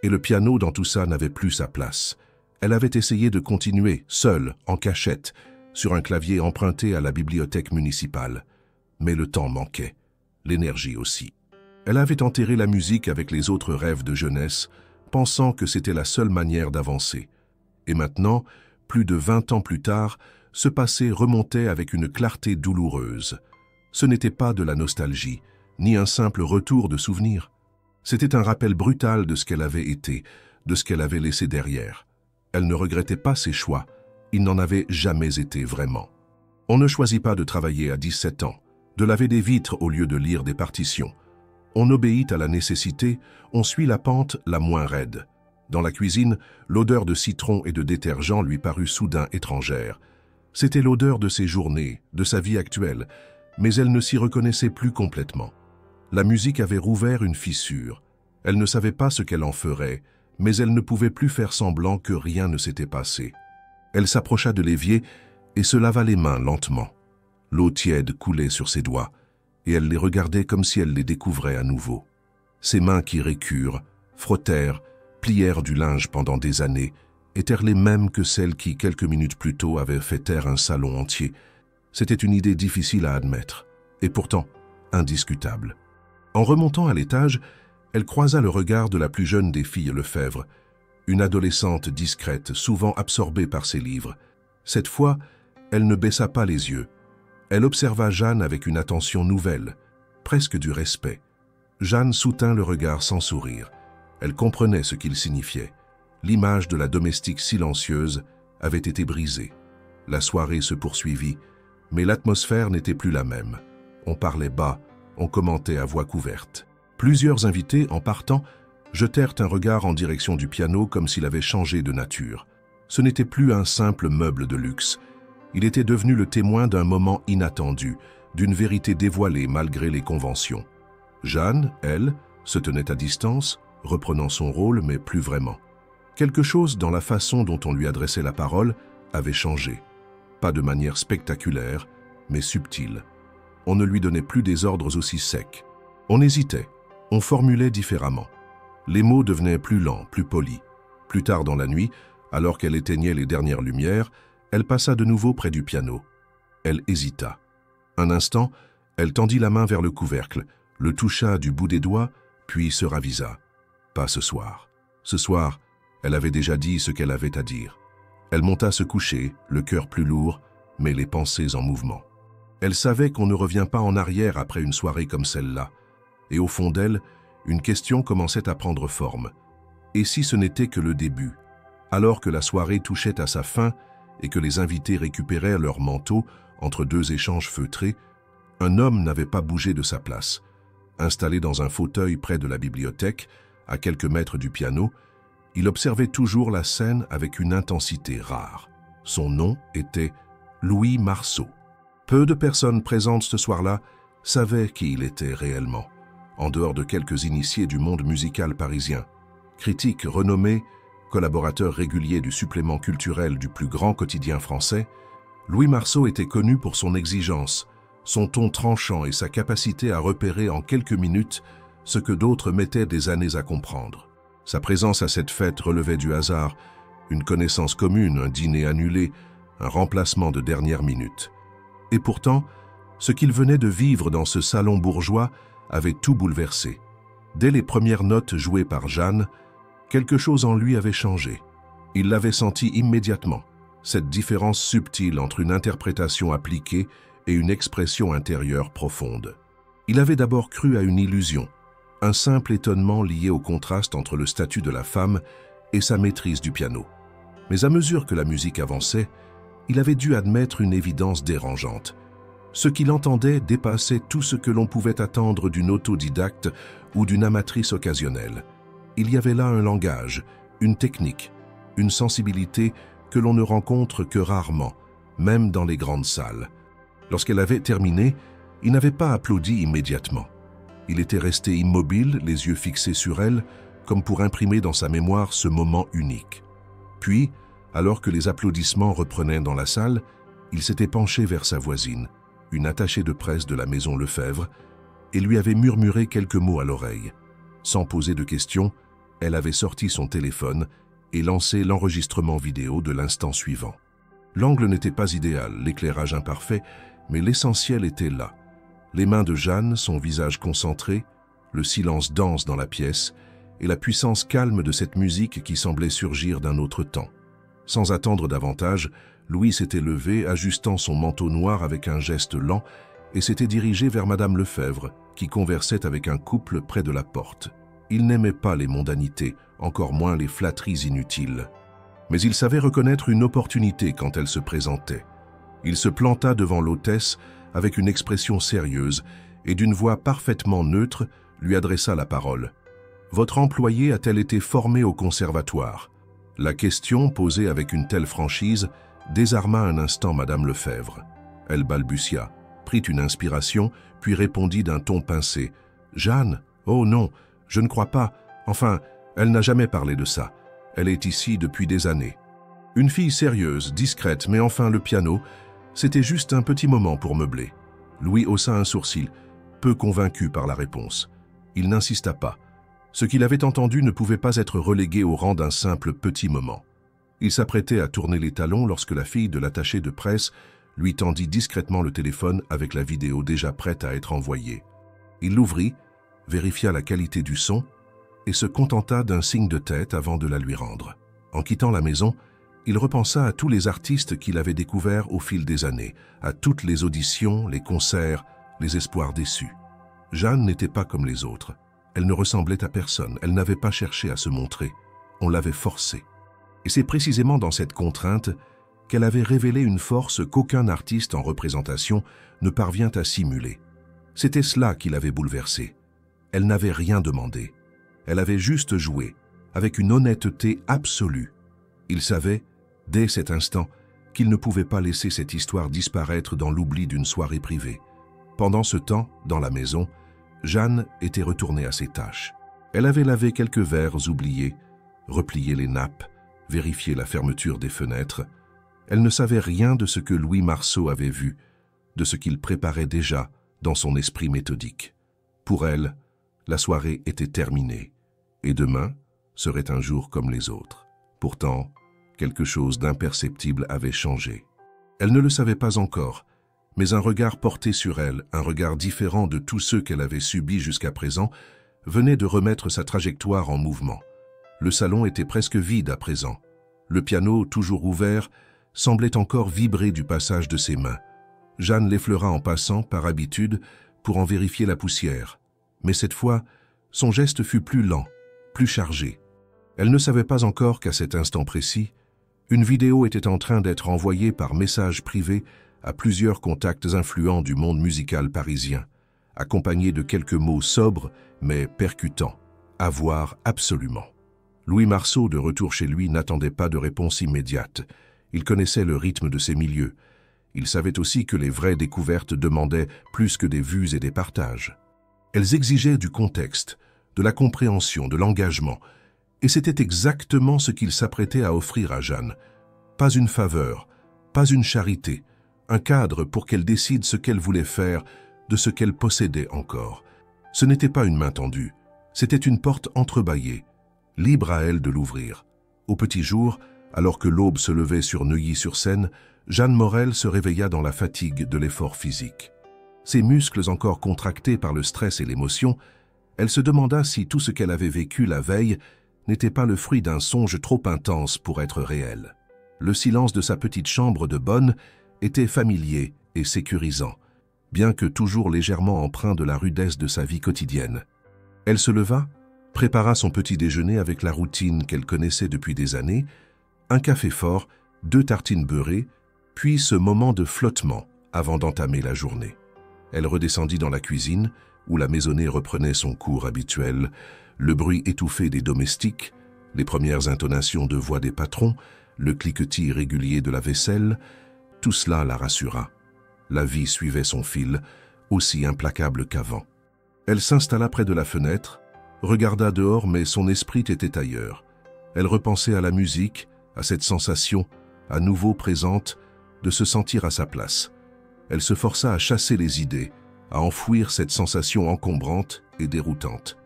et le piano dans tout ça n'avait plus sa place. Elle avait essayé de continuer, seule, en cachette, sur un clavier emprunté à la bibliothèque municipale. Mais le temps manquait, l'énergie aussi. Elle avait enterré la musique avec les autres rêves de jeunesse, pensant que c'était la seule manière d'avancer. Et maintenant, plus de 20 ans plus tard, ce passé remontait avec une clarté douloureuse. Ce n'était pas de la nostalgie, ni un simple retour de souvenirs. C'était un rappel brutal de ce qu'elle avait été, de ce qu'elle avait laissé derrière. Elle ne regrettait pas ses choix, ils n'en avaient jamais été vraiment. On ne choisit pas de travailler à 17 ans, de laver des vitres au lieu de lire des partitions. On obéit à la nécessité, on suit la pente la moins raide. Dans la cuisine, l'odeur de citron et de détergent lui parut soudain étrangère. C'était l'odeur de ses journées, de sa vie actuelle, mais elle ne s'y reconnaissait plus complètement. La musique avait rouvert une fissure. Elle ne savait pas ce qu'elle en ferait, mais elle ne pouvait plus faire semblant que rien ne s'était passé. Elle s'approcha de l'évier et se lava les mains lentement. L'eau tiède coulait sur ses doigts, et elle les regardait comme si elle les découvrait à nouveau. Ses mains qui récurent, frottèrent, plièrent du linge pendant des années, étaient les mêmes que celles qui, quelques minutes plus tôt, avaient fait taire un salon entier. C'était une idée difficile à admettre, et pourtant indiscutable. En remontant à l'étage, elle croisa le regard de la plus jeune des filles Lefebvre, une adolescente discrète, souvent absorbée par ses livres. Cette fois, elle ne baissa pas les yeux. Elle observa Jeanne avec une attention nouvelle, presque du respect. Jeanne soutint le regard sans sourire. Elle comprenait ce qu'il signifiait. L'image de la domestique silencieuse avait été brisée. La soirée se poursuivit, mais l'atmosphère n'était plus la même. On parlait bas, on commentait à voix couverte. Plusieurs invités, en partant, jetèrent un regard en direction du piano comme s'il avait changé de nature. Ce n'était plus un simple meuble de luxe. Il était devenu le témoin d'un moment inattendu, d'une vérité dévoilée malgré les conventions. Jeanne, elle, se tenait à distance, reprenant son rôle, mais plus vraiment. Quelque chose dans la façon dont on lui adressait la parole avait changé. Pas de manière spectaculaire, mais subtile. On ne lui donnait plus des ordres aussi secs. On hésitait, on formulait différemment. Les mots devenaient plus lents, plus polis. Plus tard dans la nuit, alors qu'elle éteignait les dernières lumières, elle passa de nouveau près du piano. Elle hésita. Un instant, elle tendit la main vers le couvercle, le toucha du bout des doigts, puis se ravisa. Pas ce soir. Ce soir, elle avait déjà dit ce qu'elle avait à dire. Elle monta se coucher, le cœur plus lourd, mais les pensées en mouvement. Elle savait qu'on ne revient pas en arrière après une soirée comme celle-là. Et au fond d'elle, une question commençait à prendre forme. Et si ce n'était que le début? Alors que la soirée touchait à sa fin et que les invités récupérèrent leurs manteaux entre deux échanges feutrés, un homme n'avait pas bougé de sa place. Installé dans un fauteuil près de la bibliothèque, à quelques mètres du piano, il observait toujours la scène avec une intensité rare. Son nom était Louis Marceau. Peu de personnes présentes ce soir-là savaient qui il était réellement, en dehors de quelques initiés du monde musical parisien. Critique renommé, collaborateur régulier du supplément culturel du plus grand quotidien français, Louis Marceau était connu pour son exigence, son ton tranchant et sa capacité à repérer en quelques minutes ce que d'autres mettaient des années à comprendre. Sa présence à cette fête relevait du hasard, une connaissance commune, un dîner annulé, un remplacement de dernière minute. Et pourtant, ce qu'il venait de vivre dans ce salon bourgeois avait tout bouleversé. Dès les premières notes jouées par Jeanne, quelque chose en lui avait changé. Il l'avait senti immédiatement, cette différence subtile entre une interprétation appliquée et une expression intérieure profonde. Il avait d'abord cru à une illusion, un simple étonnement lié au contraste entre le statut de la femme et sa maîtrise du piano. Mais à mesure que la musique avançait, il avait dû admettre une évidence dérangeante. Ce qu'il entendait dépassait tout ce que l'on pouvait attendre d'une autodidacte ou d'une amatrice occasionnelle. Il y avait là un langage, une technique, une sensibilité que l'on ne rencontre que rarement, même dans les grandes salles. Lorsqu'elle avait terminé, il n'avait pas applaudi immédiatement. Il était resté immobile, les yeux fixés sur elle, comme pour imprimer dans sa mémoire ce moment unique. Puis, alors que les applaudissements reprenaient dans la salle, il s'était penché vers sa voisine, une attachée de presse de la maison Lefebvre, et lui avait murmuré quelques mots à l'oreille. Sans poser de questions, elle avait sorti son téléphone et lancé l'enregistrement vidéo de l'instant suivant. L'angle n'était pas idéal, l'éclairage imparfait, mais l'essentiel était là. Les mains de Jeanne, son visage concentré, le silence dense dans la pièce et la puissance calme de cette musique qui semblait surgir d'un autre temps. Sans attendre davantage, Louis s'était levé, ajustant son manteau noir avec un geste lent, et s'était dirigé vers Madame Lefebvre, qui conversait avec un couple près de la porte. Il n'aimait pas les mondanités, encore moins les flatteries inutiles. Mais il savait reconnaître une opportunité quand elle se présentait. Il se planta devant l'hôtesse avec une expression sérieuse et d'une voix parfaitement neutre lui adressa la parole. « Votre employée a-t-elle été formée au conservatoire ?» La question, posée avec une telle franchise, désarma un instant Madame Lefebvre. Elle balbutia, prit une inspiration, puis répondit d'un ton pincé. « Jeanne? Oh non, je ne crois pas. Enfin, elle n'a jamais parlé de ça. Elle est ici depuis des années. » Une fille sérieuse, discrète, mais enfin le piano, c'était juste un petit moment pour meubler. Louis haussa un sourcil, peu convaincu par la réponse. Il n'insista pas. Ce qu'il avait entendu ne pouvait pas être relégué au rang d'un simple petit moment. Il s'apprêtait à tourner les talons lorsque la fille de l'attaché de presse lui tendit discrètement le téléphone avec la vidéo déjà prête à être envoyée. Il l'ouvrit, vérifia la qualité du son et se contenta d'un signe de tête avant de la lui rendre. En quittant la maison, il repensa à tous les artistes qu'il avait découverts au fil des années, à toutes les auditions, les concerts, les espoirs déçus. Jeanne n'était pas comme les autres. Elle ne ressemblait à personne, elle n'avait pas cherché à se montrer. On l'avait forcée. Et c'est précisément dans cette contrainte qu'elle avait révélé une force qu'aucun artiste en représentation ne parvient à simuler. C'était cela qui l'avait bouleversée. Elle n'avait rien demandé. Elle avait juste joué, avec une honnêteté absolue. Il savait, dès cet instant, qu'il ne pouvait pas laisser cette histoire disparaître dans l'oubli d'une soirée privée. Pendant ce temps, dans la maison, Jeanne était retournée à ses tâches. Elle avait lavé quelques verres oubliés, replié les nappes, vérifié la fermeture des fenêtres. Elle ne savait rien de ce que Louis Marceau avait vu, de ce qu'il préparait déjà dans son esprit méthodique. Pour elle, la soirée était terminée, et demain serait un jour comme les autres. Pourtant, quelque chose d'imperceptible avait changé. Elle ne le savait pas encore, mais un regard porté sur elle, un regard différent de tous ceux qu'elle avait subis jusqu'à présent, venait de remettre sa trajectoire en mouvement. Le salon était presque vide à présent. Le piano, toujours ouvert, semblait encore vibrer du passage de ses mains. Jeanne l'effleura en passant, par habitude, pour en vérifier la poussière. Mais cette fois, son geste fut plus lent, plus chargé. Elle ne savait pas encore qu'à cet instant précis, une vidéo était en train d'être envoyée par message privé à plusieurs contacts influents du monde musical parisien, accompagnés de quelques mots sobres mais percutants. À voir absolument. Louis Marceau, de retour chez lui, n'attendait pas de réponse immédiate. Il connaissait le rythme de ces milieux. Il savait aussi que les vraies découvertes demandaient plus que des vues et des partages. Elles exigeaient du contexte, de la compréhension, de l'engagement, et c'était exactement ce qu'il s'apprêtait à offrir à Jeanne. Pas une faveur, pas une charité, un cadre pour qu'elle décide ce qu'elle voulait faire de ce qu'elle possédait encore. Ce n'était pas une main tendue, c'était une porte entrebâillée, libre à elle de l'ouvrir. Au petit jour, alors que l'aube se levait sur Neuilly-sur-Seine, Jeanne Morel se réveilla dans la fatigue de l'effort physique. Ses muscles encore contractés par le stress et l'émotion, elle se demanda si tout ce qu'elle avait vécu la veille n'était pas le fruit d'un songe trop intense pour être réel. Le silence de sa petite chambre de bonne était familier et sécurisant, bien que toujours légèrement empreint de la rudesse de sa vie quotidienne. Elle se leva, prépara son petit déjeuner avec la routine qu'elle connaissait depuis des années, un café fort, 2 tartines beurrées, puis ce moment de flottement avant d'entamer la journée. Elle redescendit dans la cuisine, où la maisonnée reprenait son cours habituel, le bruit étouffé des domestiques, les premières intonations de voix des patrons, le cliquetis régulier de la vaisselle, tout cela la rassura. La vie suivait son fil, aussi implacable qu'avant. Elle s'installa près de la fenêtre, regarda dehors, mais son esprit était ailleurs. Elle repensait à la musique, à cette sensation, à nouveau présente, de se sentir à sa place. Elle se força à chasser les idées, à enfouir cette sensation encombrante et déroutante.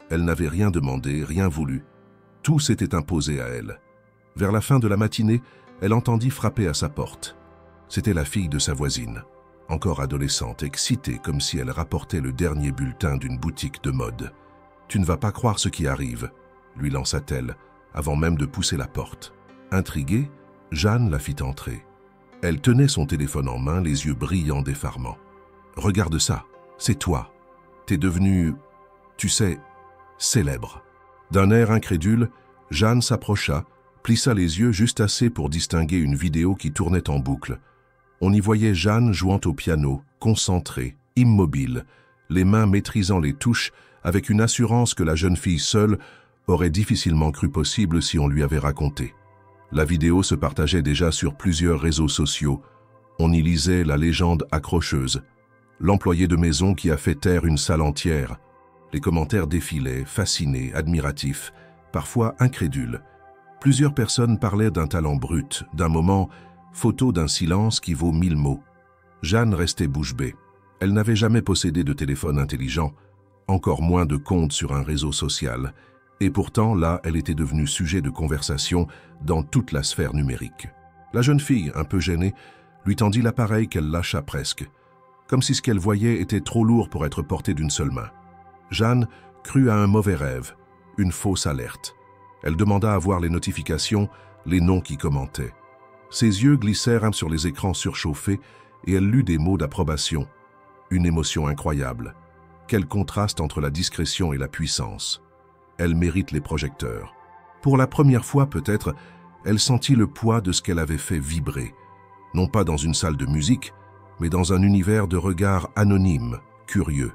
Elle n'avait rien demandé, rien voulu. Tout s'était imposé à elle. Vers la fin de la matinée, elle entendit frapper à sa porte. C'était la fille de sa voisine, encore adolescente, excitée comme si elle rapportait le dernier bulletin d'une boutique de mode. « Tu ne vas pas croire ce qui arrive », lui lança-t-elle, avant même de pousser la porte. Intriguée, Jeanne la fit entrer. Elle tenait son téléphone en main, les yeux brillants d'effarement. « Regarde ça, c'est toi. T'es devenu, tu sais, célèbre. » D'un air incrédule, Jeanne s'approcha, plissa les yeux juste assez pour distinguer une vidéo qui tournait en boucle. On y voyait Jeanne jouant au piano, concentrée, immobile, les mains maîtrisant les touches avec une assurance que la jeune fille seule aurait difficilement cru possible si on lui avait raconté. La vidéo se partageait déjà sur plusieurs réseaux sociaux. On y lisait la légende accrocheuse. L'employé de maison qui a fait taire une salle entière. Les commentaires défilaient, fascinés, admiratifs, parfois incrédules. Plusieurs personnes parlaient d'un talent brut, d'un moment, photo d'un silence qui vaut 1000 mots. Jeanne restait bouche bée. Elle n'avait jamais possédé de téléphone intelligent, encore moins de compte sur un réseau social. Et pourtant, là, elle était devenue sujet de conversation dans toute la sphère numérique. La jeune fille, un peu gênée, lui tendit l'appareil qu'elle lâcha presque, comme si ce qu'elle voyait était trop lourd pour être porté d'une seule main. Jeanne crut à un mauvais rêve, une fausse alerte. Elle demanda à voir les notifications, les noms qui commentaient. Ses yeux glissèrent sur les écrans surchauffés et elle lut des mots d'approbation. Une émotion incroyable. Quel contraste entre la discrétion et la puissance. Elle mérite les projecteurs. Pour la première fois peut-être, elle sentit le poids de ce qu'elle avait fait vibrer. Non pas dans une salle de musique, mais dans un univers de regards anonymes, curieux,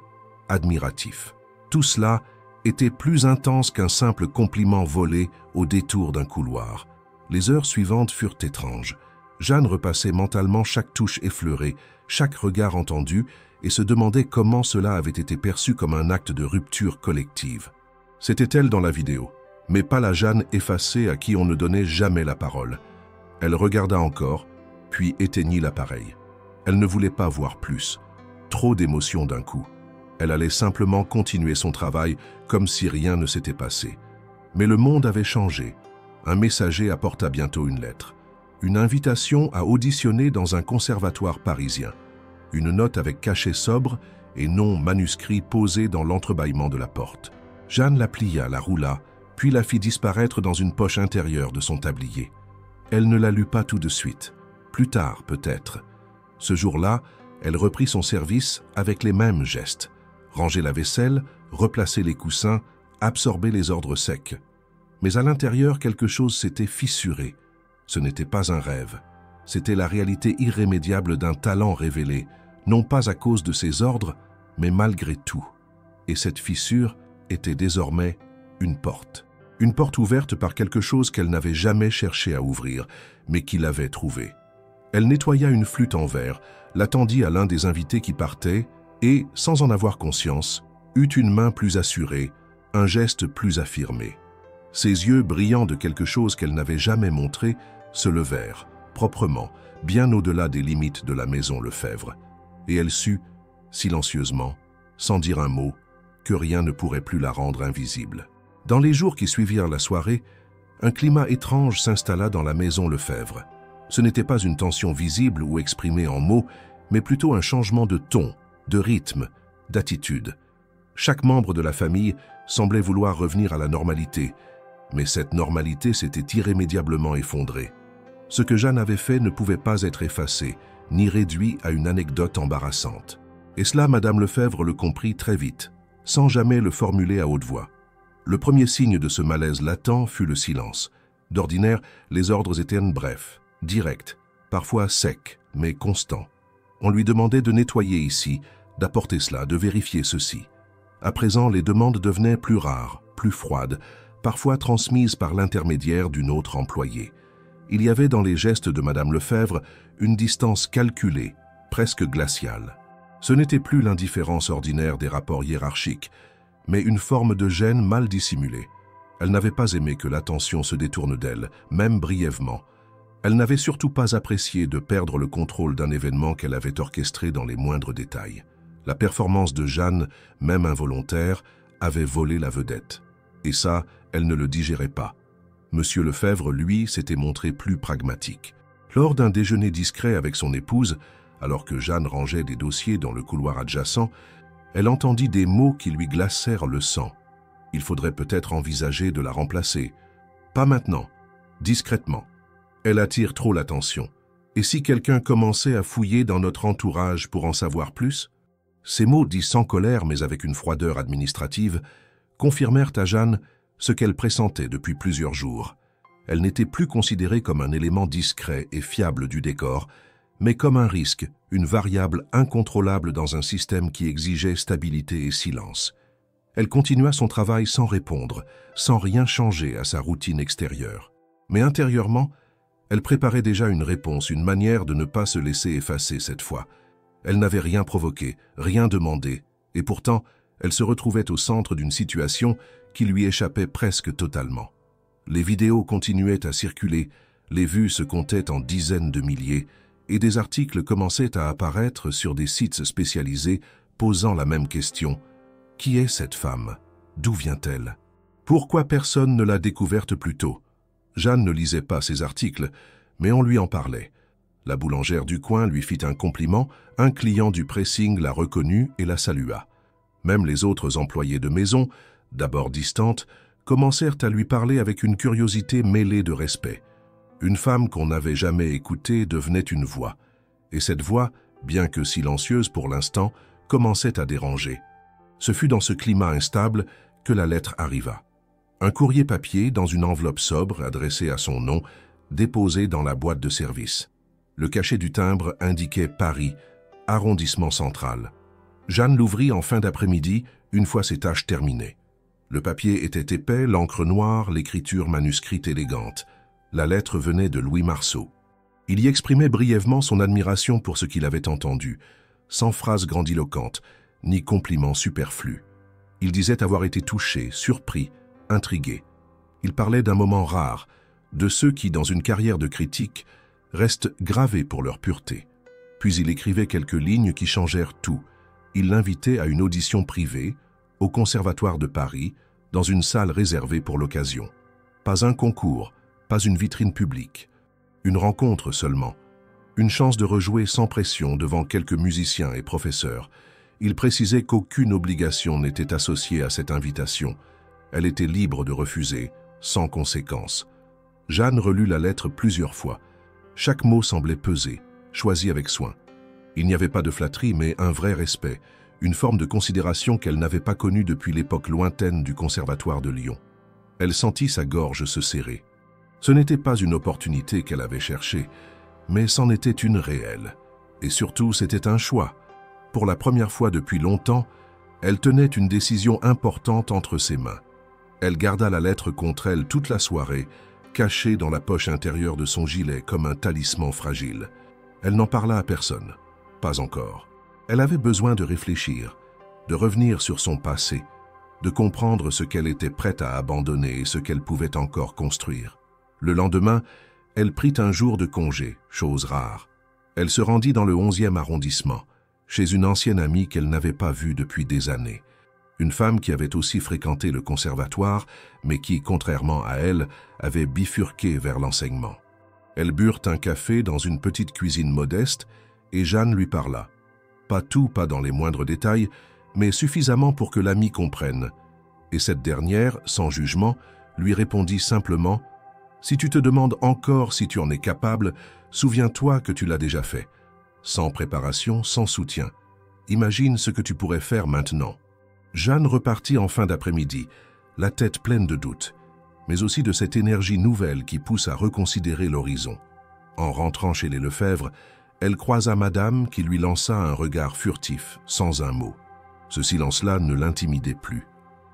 admiratifs. Tout cela était plus intense qu'un simple compliment volé au détour d'un couloir. Les heures suivantes furent étranges. Jeanne repassait mentalement chaque touche effleurée, chaque regard entendu, et se demandait comment cela avait été perçu comme un acte de rupture collective. C'était elle dans la vidéo, mais pas la Jeanne effacée à qui on ne donnait jamais la parole. Elle regarda encore, puis éteignit l'appareil. Elle ne voulait pas voir plus. Trop d'émotions d'un coup. Elle allait simplement continuer son travail comme si rien ne s'était passé. Mais le monde avait changé. Un messager apporta bientôt une lettre. Une invitation à auditionner dans un conservatoire parisien. Une note avec cachet sobre et nom manuscrit posé dans l'entrebâillement de la porte. Jeanne la plia, la roula, puis la fit disparaître dans une poche intérieure de son tablier. Elle ne la lut pas tout de suite. Plus tard, peut-être. Ce jour-là, elle reprit son service avec les mêmes gestes. Ranger la vaisselle, replacer les coussins, absorber les ordres secs. Mais à l'intérieur, quelque chose s'était fissuré. Ce n'était pas un rêve. C'était la réalité irrémédiable d'un talent révélé, non pas à cause de ses ordres, mais malgré tout. Et cette fissure était désormais une porte. Une porte ouverte par quelque chose qu'elle n'avait jamais cherché à ouvrir, mais qu'il avait trouvé. Elle nettoya une flûte en verre, la tendit à l'un des invités qui partait et, sans en avoir conscience, eut une main plus assurée, un geste plus affirmé. Ses yeux, brillants de quelque chose qu'elle n'avait jamais montré, se levèrent, proprement, bien au-delà des limites de la maison Lefebvre. Et elle sut, silencieusement, sans dire un mot, que rien ne pourrait plus la rendre invisible. Dans les jours qui suivirent la soirée, un climat étrange s'installa dans la maison Lefebvre. Ce n'était pas une tension visible ou exprimée en mots, mais plutôt un changement de ton, de rythme, d'attitude. Chaque membre de la famille semblait vouloir revenir à la normalité, mais cette normalité s'était irrémédiablement effondrée. Ce que Jeanne avait fait ne pouvait pas être effacé, ni réduit à une anecdote embarrassante. Et cela, Madame Lefebvre le comprit très vite, sans jamais le formuler à haute voix. Le premier signe de ce malaise latent fut le silence. D'ordinaire, les ordres étaient brefs, directs, parfois secs, mais constants. On lui demandait de nettoyer ici, d'apporter cela, de vérifier ceci. À présent, les demandes devenaient plus rares, plus froides, parfois transmises par l'intermédiaire d'une autre employée. Il y avait dans les gestes de Madame Lefebvre une distance calculée, presque glaciale. Ce n'était plus l'indifférence ordinaire des rapports hiérarchiques, mais une forme de gêne mal dissimulée. Elle n'avait pas aimé que l'attention se détourne d'elle, même brièvement. Elle n'avait surtout pas apprécié de perdre le contrôle d'un événement qu'elle avait orchestré dans les moindres détails. La performance de Jeanne, même involontaire, avait volé la vedette. Et ça, elle ne le digérait pas. Monsieur Lefebvre, lui, s'était montré plus pragmatique. Lors d'un déjeuner discret avec son épouse, alors que Jeanne rangeait des dossiers dans le couloir adjacent, elle entendit des mots qui lui glacèrent le sang. Il faudrait peut-être envisager de la remplacer. Pas maintenant, discrètement. Elle attire trop l'attention. Et si quelqu'un commençait à fouiller dans notre entourage pour en savoir plus? Ces mots, dits sans colère mais avec une froideur administrative, confirmèrent à Jeanne ce qu'elle pressentait depuis plusieurs jours. Elle n'était plus considérée comme un élément discret et fiable du décor, mais comme un risque, une variable incontrôlable dans un système qui exigeait stabilité et silence. Elle continua son travail sans répondre, sans rien changer à sa routine extérieure. Mais intérieurement, elle préparait déjà une réponse, une manière de ne pas se laisser effacer cette fois. Elle n'avait rien provoqué, rien demandé, et pourtant, elle se retrouvait au centre d'une situation qui lui échappait presque totalement. Les vidéos continuaient à circuler, les vues se comptaient en dizaines de milliers, et des articles commençaient à apparaître sur des sites spécialisés posant la même question. Qui est cette femme? D'où vient-elle? Pourquoi personne ne l'a découverte plus tôt? Jeanne ne lisait pas ces articles, mais on lui en parlait. La boulangère du coin lui fit un compliment, un client du pressing la reconnut et la salua. Même les autres employés de maison, d'abord distantes, commencèrent à lui parler avec une curiosité mêlée de respect. Une femme qu'on n'avait jamais écoutée devenait une voix, et cette voix, bien que silencieuse pour l'instant, commençait à déranger. Ce fut dans ce climat instable que la lettre arriva. Un courrier papier dans une enveloppe sobre adressée à son nom, déposé dans la boîte de service. Le cachet du timbre indiquait Paris, arrondissement central. Jeanne l'ouvrit en fin d'après-midi, une fois ses tâches terminées. Le papier était épais, l'encre noire, l'écriture manuscrite élégante. La lettre venait de Louis Marceau. Il y exprimait brièvement son admiration pour ce qu'il avait entendu, sans phrases grandiloquentes, ni compliments superflus. Il disait avoir été touché, surpris, intrigué. Il parlait d'un moment rare, de ceux qui, dans une carrière de critique, restent gravés pour leur pureté. Puis il écrivait quelques lignes qui changèrent tout. Il l'invitait à une audition privée, au Conservatoire de Paris, dans une salle réservée pour l'occasion. Pas un concours, pas une vitrine publique. Une rencontre seulement. Une chance de rejouer sans pression devant quelques musiciens et professeurs. Il précisait qu'aucune obligation n'était associée à cette invitation. Elle était libre de refuser, sans conséquence. Jeanne relut la lettre plusieurs fois. Chaque mot semblait peser, choisi avec soin. Il n'y avait pas de flatterie, mais un vrai respect, une forme de considération qu'elle n'avait pas connue depuis l'époque lointaine du Conservatoire de Lyon. Elle sentit sa gorge se serrer. Ce n'était pas une opportunité qu'elle avait cherchée, mais c'en était une réelle. Et surtout, c'était un choix. Pour la première fois depuis longtemps, elle tenait une décision importante entre ses mains. Elle garda la lettre contre elle toute la soirée, cachée dans la poche intérieure de son gilet comme un talisman fragile. Elle n'en parla à personne. Pas encore. Elle avait besoin de réfléchir, de revenir sur son passé, de comprendre ce qu'elle était prête à abandonner et ce qu'elle pouvait encore construire. Le lendemain, elle prit un jour de congé, chose rare. Elle se rendit dans le 11e arrondissement, chez une ancienne amie qu'elle n'avait pas vue depuis des années. Une femme qui avait aussi fréquenté le conservatoire, mais qui, contrairement à elle, avait bifurqué vers l'enseignement. Elles burent un café dans une petite cuisine modeste et Jeanne lui parla. Pas tout, pas dans les moindres détails, mais suffisamment pour que l'amie comprenne. Et cette dernière, sans jugement, lui répondit simplement « Si tu te demandes encore si tu en es capable, souviens-toi que tu l'as déjà fait. Sans préparation, sans soutien. Imagine ce que tu pourrais faire maintenant. » Jeanne repartit en fin d'après-midi, la tête pleine de doutes, mais aussi de cette énergie nouvelle qui pousse à reconsidérer l'horizon. En rentrant chez les Lefebvre, elle croisa Madame qui lui lança un regard furtif, sans un mot. Ce silence-là ne l'intimidait plus.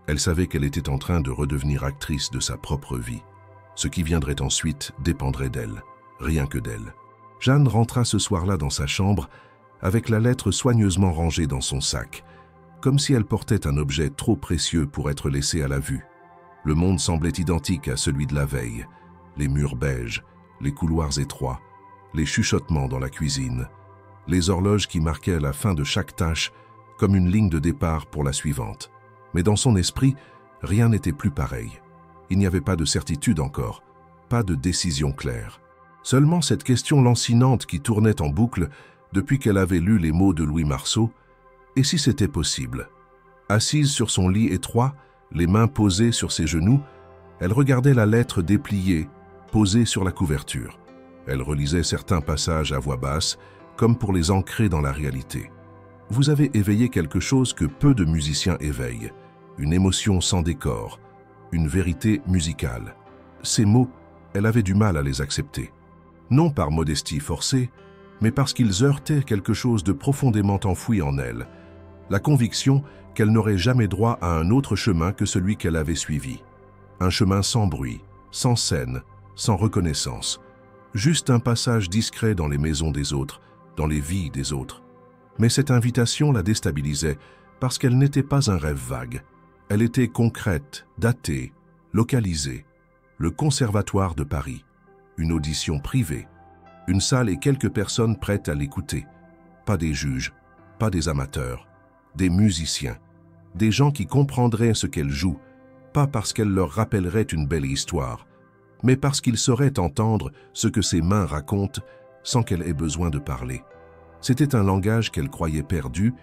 Elle savait qu'elle était en train de redevenir actrice de sa propre vie. Ce qui viendrait ensuite dépendrait d'elle, rien que d'elle. Jeanne rentra ce soir-là dans sa chambre, avec la lettre soigneusement rangée dans son sac, comme si elle portait un objet trop précieux pour être laissé à la vue. Le monde semblait identique à celui de la veille. Les murs beiges, les couloirs étroits, les chuchotements dans la cuisine, les horloges qui marquaient la fin de chaque tâche comme une ligne de départ pour la suivante. Mais dans son esprit, rien n'était plus pareil. Il n'y avait pas de certitude encore, pas de décision claire. Seulement cette question lancinante qui tournait en boucle depuis qu'elle avait lu les mots de Louis Marceau. Et si c'était possible? Assise sur son lit étroit, les mains posées sur ses genoux, elle regardait la lettre dépliée, posée sur la couverture. Elle relisait certains passages à voix basse, comme pour les ancrer dans la réalité. Vous avez éveillé quelque chose que peu de musiciens éveillent, une émotion sans décor, une vérité musicale. Ces mots, elle avait du mal à les accepter. Non par modestie forcée, mais parce qu'ils heurtaient quelque chose de profondément enfoui en elle, la conviction qu'elle n'aurait jamais droit à un autre chemin que celui qu'elle avait suivi. Un chemin sans bruit, sans scène, sans reconnaissance. Juste un passage discret dans les maisons des autres, dans les vies des autres. Mais cette invitation la déstabilisait parce qu'elle n'était pas un rêve vague. Elle était concrète, datée, localisée. Le Conservatoire de Paris. Une audition privée. Une salle et quelques personnes prêtes à l'écouter. Pas des juges, pas des amateurs. Des musiciens. Des gens qui comprendraient ce qu'elle joue, pas parce qu'elle leur rappellerait une belle histoire, mais parce qu'ils sauraient entendre ce que ses mains racontent sans qu'elle ait besoin de parler. C'était un langage qu'elle croyait perdu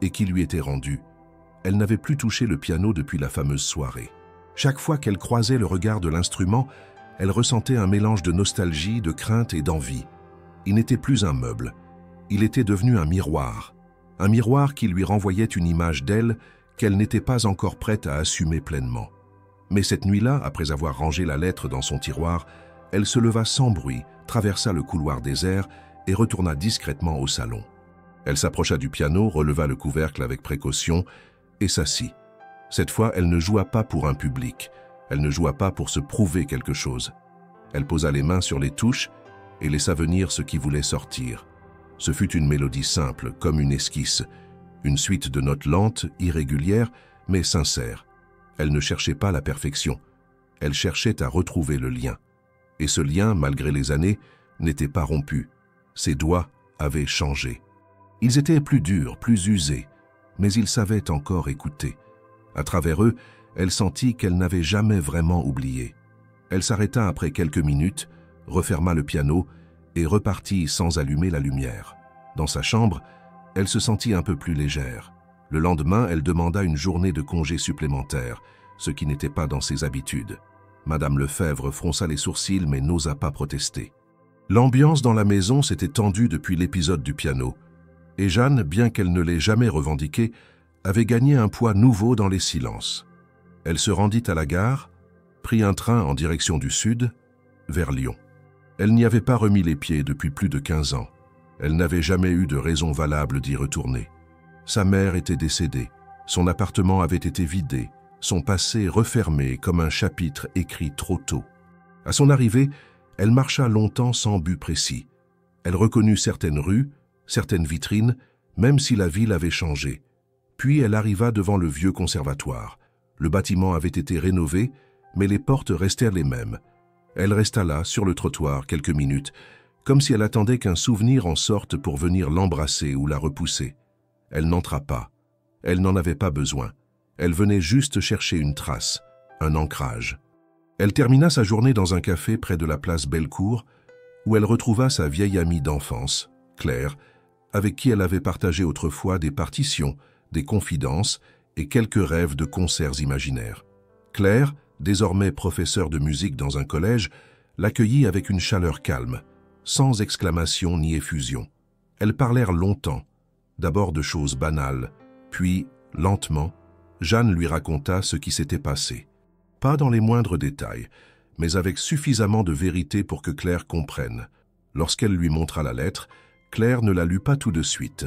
et qui lui était rendu. Elle n'avait plus touché le piano depuis la fameuse soirée. Chaque fois qu'elle croisait le regard de l'instrument, elle ressentait un mélange de nostalgie, de crainte et d'envie. Il n'était plus un meuble, il était devenu un miroir qui lui renvoyait une image d'elle qu'elle n'était pas encore prête à assumer pleinement. Mais cette nuit-là, après avoir rangé la lettre dans son tiroir, elle se leva sans bruit, traversa le couloir désert et retourna discrètement au salon. Elle s'approcha du piano, releva le couvercle avec précaution et s'assit. Cette fois, elle ne joua pas pour un public, elle ne joua pas pour se prouver quelque chose. Elle posa les mains sur les touches et laissa venir ce qui voulait sortir. Ce fut une mélodie simple, comme une esquisse, une suite de notes lentes, irrégulières, mais sincères. Elle ne cherchait pas la perfection, elle cherchait à retrouver le lien. Et ce lien, malgré les années, n'était pas rompu. Ses doigts avaient changé. Ils étaient plus durs, plus usés, mais ils savaient encore écouter. À travers eux, elle sentit qu'elle n'avait jamais vraiment oublié. Elle s'arrêta après quelques minutes, referma le piano et repartit sans allumer la lumière. Dans sa chambre, elle se sentit un peu plus légère. Le lendemain, elle demanda une journée de congé supplémentaire, ce qui n'était pas dans ses habitudes. Madame Lefebvre fronça les sourcils mais n'osa pas protester. L'ambiance dans la maison s'était tendue depuis l'épisode du piano, et Jeanne, bien qu'elle ne l'ait jamais revendiqué, avait gagné un poids nouveau dans les silences. Elle se rendit à la gare, prit un train en direction du sud, vers Lyon. Elle n'y avait pas remis les pieds depuis plus de 15 ans. Elle n'avait jamais eu de raison valable d'y retourner. Sa mère était décédée, son appartement avait été vidé, son passé refermé comme un chapitre écrit trop tôt. À son arrivée, elle marcha longtemps sans but précis. Elle reconnut certaines rues, certaines vitrines, même si la ville avait changé. Puis elle arriva devant le vieux conservatoire. Le bâtiment avait été rénové, mais les portes restèrent les mêmes. Elle resta là, sur le trottoir, quelques minutes, comme si elle attendait qu'un souvenir en sorte pour venir l'embrasser ou la repousser. Elle n'entra pas. Elle n'en avait pas besoin. Elle venait juste chercher une trace, un ancrage. Elle termina sa journée dans un café près de la place Bellecour, où elle retrouva sa vieille amie d'enfance, Claire, avec qui elle avait partagé autrefois des partitions, des confidences et quelques rêves de concerts imaginaires. Claire, désormais professeure de musique dans un collège, l'accueillit avec une chaleur calme, sans exclamation ni effusion. Elles parlèrent longtemps, d'abord de choses banales, puis, lentement, Jeanne lui raconta ce qui s'était passé. Pas dans les moindres détails, mais avec suffisamment de vérité pour que Claire comprenne. Lorsqu'elle lui montra la lettre, Claire ne la lut pas tout de suite.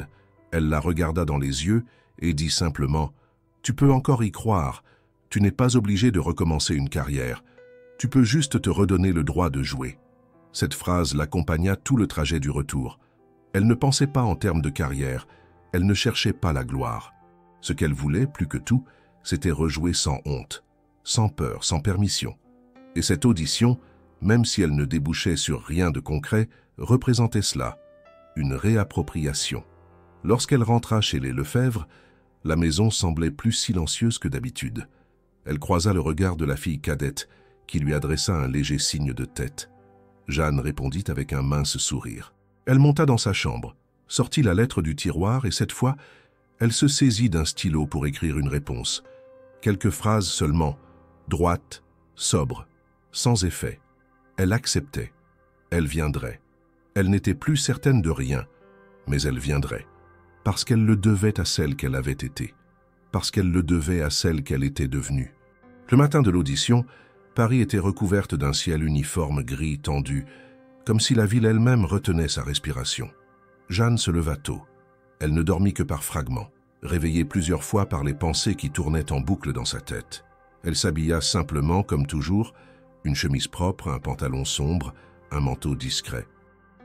Elle la regarda dans les yeux et dit simplement « Tu peux encore y croire, tu n'es pas obligé de recommencer une carrière, tu peux juste te redonner le droit de jouer. » Cette phrase l'accompagna tout le trajet du retour. Elle ne pensait pas en termes de carrière, elle ne cherchait pas la gloire. Ce qu'elle voulait, plus que tout, c'était rejouer sans honte, sans peur, sans permission. Et cette audition, même si elle ne débouchait sur rien de concret, représentait cela, une réappropriation. Lorsqu'elle rentra chez les Lefebvre, la maison semblait plus silencieuse que d'habitude. Elle croisa le regard de la fille cadette, qui lui adressa un léger signe de tête. Jeanne répondit avec un mince sourire. Elle monta dans sa chambre, sortit la lettre du tiroir et cette fois, elle se saisit d'un stylo pour écrire une réponse. Quelques phrases seulement, droites, sobres, sans effet. Elle acceptait. Elle viendrait. Elle n'était plus certaine de rien, mais elle viendrait. Parce qu'elle le devait à celle qu'elle avait été. Parce qu'elle le devait à celle qu'elle était devenue. Le matin de l'audition, Paris était recouverte d'un ciel uniforme gris tendu, comme si la ville elle-même retenait sa respiration. Jeanne se leva tôt. Elle ne dormit que par fragments, réveillée plusieurs fois par les pensées qui tournaient en boucle dans sa tête. Elle s'habilla simplement, comme toujours, une chemise propre, un pantalon sombre, un manteau discret.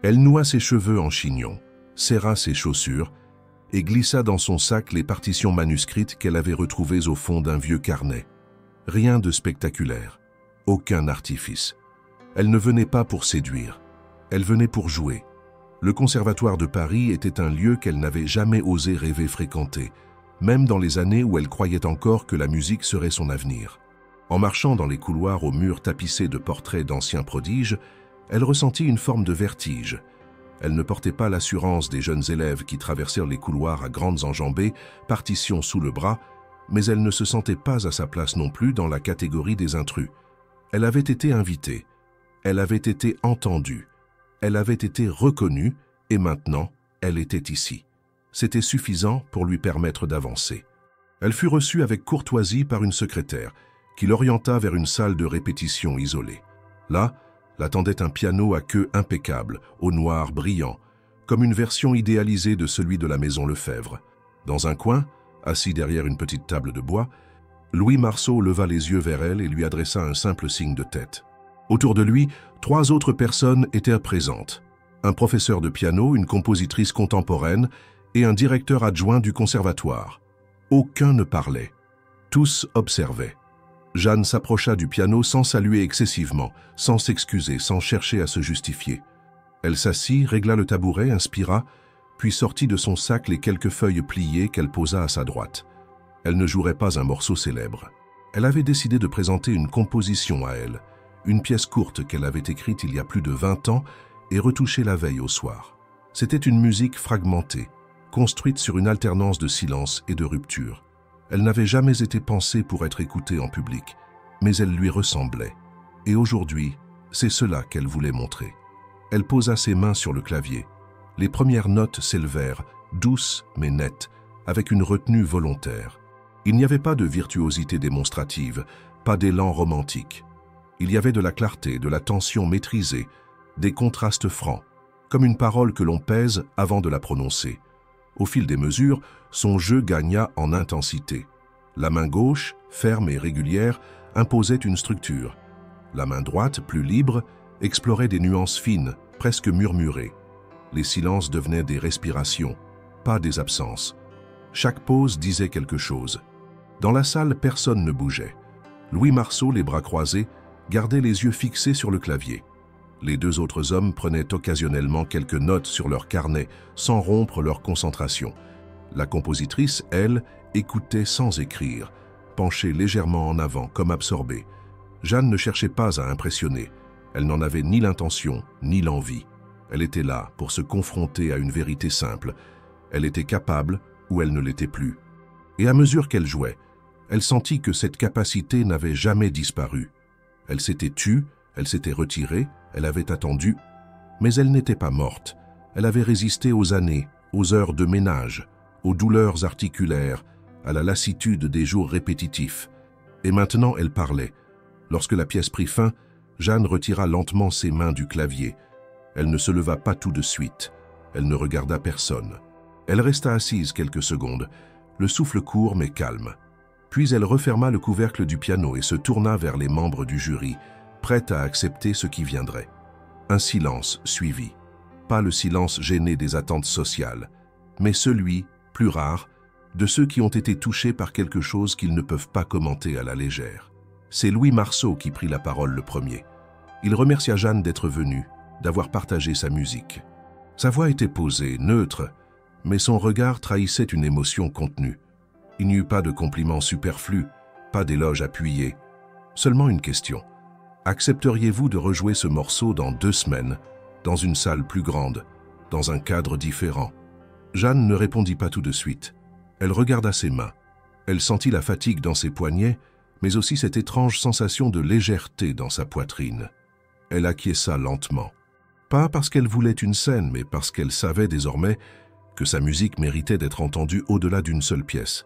Elle noua ses cheveux en chignon, serra ses chaussures et glissa dans son sac les partitions manuscrites qu'elle avait retrouvées au fond d'un vieux carnet. Rien de spectaculaire, aucun artifice. Elle ne venait pas pour séduire, elle venait pour jouer. Le Conservatoire de Paris était un lieu qu'elle n'avait jamais osé rêver fréquenter, même dans les années où elle croyait encore que la musique serait son avenir. En marchant dans les couloirs aux murs tapissés de portraits d'anciens prodiges, elle ressentit une forme de vertige. Elle ne portait pas l'assurance des jeunes élèves qui traversèrent les couloirs à grandes enjambées, partitions sous le bras, mais elle ne se sentait pas à sa place non plus dans la catégorie des intrus. Elle avait été invitée, elle avait été entendue, elle avait été reconnue, et maintenant, elle était ici. C'était suffisant pour lui permettre d'avancer. Elle fut reçue avec courtoisie par une secrétaire, qui l'orienta vers une salle de répétition isolée. Là, l'attendait un piano à queue impeccable, au noir brillant, comme une version idéalisée de celui de la maison Lefebvre. Dans un coin, assis derrière une petite table de bois, Louis Marceau leva les yeux vers elle et lui adressa un simple signe de tête. Autour de lui, 3 autres personnes étaient présentes. Un professeur de piano, une compositrice contemporaine et un directeur adjoint du conservatoire. Aucun ne parlait. Tous observaient. Jeanne s'approcha du piano sans saluer excessivement, sans s'excuser, sans chercher à se justifier. Elle s'assit, régla le tabouret, inspira, puis sortit de son sac les quelques feuilles pliées qu'elle posa à sa droite. Elle ne jouerait pas un morceau célèbre. Elle avait décidé de présenter une composition à elle, une pièce courte qu'elle avait écrite il y a plus de 20 ans et retouchée la veille au soir. C'était une musique fragmentée, construite sur une alternance de silence et de rupture. Elle n'avait jamais été pensée pour être écoutée en public, mais elle lui ressemblait. Et aujourd'hui, c'est cela qu'elle voulait montrer. Elle posa ses mains sur le clavier. Les premières notes s'élevèrent, douces mais nettes, avec une retenue volontaire. Il n'y avait pas de virtuosité démonstrative, pas d'élan romantique. Il y avait de la clarté, de la tension maîtrisée, des contrastes francs, comme une parole que l'on pèse avant de la prononcer. Au fil des mesures, son jeu gagna en intensité. La main gauche, ferme et régulière, imposait une structure. La main droite, plus libre, explorait des nuances fines, presque murmurées. Les silences devenaient des respirations, pas des absences. Chaque pause disait quelque chose. Dans la salle, personne ne bougeait. Louis Marceau, les bras croisés, gardait les yeux fixés sur le clavier. Les 2 autres hommes prenaient occasionnellement quelques notes sur leur carnet, sans rompre leur concentration. La compositrice, elle, écoutait sans écrire, penchée légèrement en avant, comme absorbée. Jeanne ne cherchait pas à impressionner. Elle n'en avait ni l'intention, ni l'envie. Elle était là pour se confronter à une vérité simple. Elle était capable ou elle ne l'était plus. Et à mesure qu'elle jouait, elle sentit que cette capacité n'avait jamais disparu. Elle s'était tue, elle s'était retirée, elle avait attendu, mais elle n'était pas morte. Elle avait résisté aux années, aux heures de ménage, aux douleurs articulaires, à la lassitude des jours répétitifs. Et maintenant elle parlait. Lorsque la pièce prit fin, Jeanne retira lentement ses mains du clavier. Elle ne se leva pas tout de suite. Elle ne regarda personne. Elle resta assise quelques secondes, le souffle court mais calme. Puis elle referma le couvercle du piano et se tourna vers les membres du jury, prête à accepter ce qui viendrait. Un silence suivit. Pas le silence gêné des attentes sociales, mais celui, plus rare, de ceux qui ont été touchés par quelque chose qu'ils ne peuvent pas commenter à la légère. C'est Louis Marceau qui prit la parole le premier. Il remercia Jeanne d'être venue, d'avoir partagé sa musique. Sa voix était posée, neutre, mais son regard trahissait une émotion contenue. Il n'y eut pas de compliments superflus, pas d'éloges appuyés, seulement une question. Accepteriez-vous de rejouer ce morceau dans 2 semaines, dans une salle plus grande, dans un cadre différent? Jeanne ne répondit pas tout de suite. Elle regarda ses mains. Elle sentit la fatigue dans ses poignets, mais aussi cette étrange sensation de légèreté dans sa poitrine. Elle acquiesça lentement. Pas parce qu'elle voulait une scène, mais parce qu'elle savait désormais que sa musique méritait d'être entendue au-delà d'une seule pièce,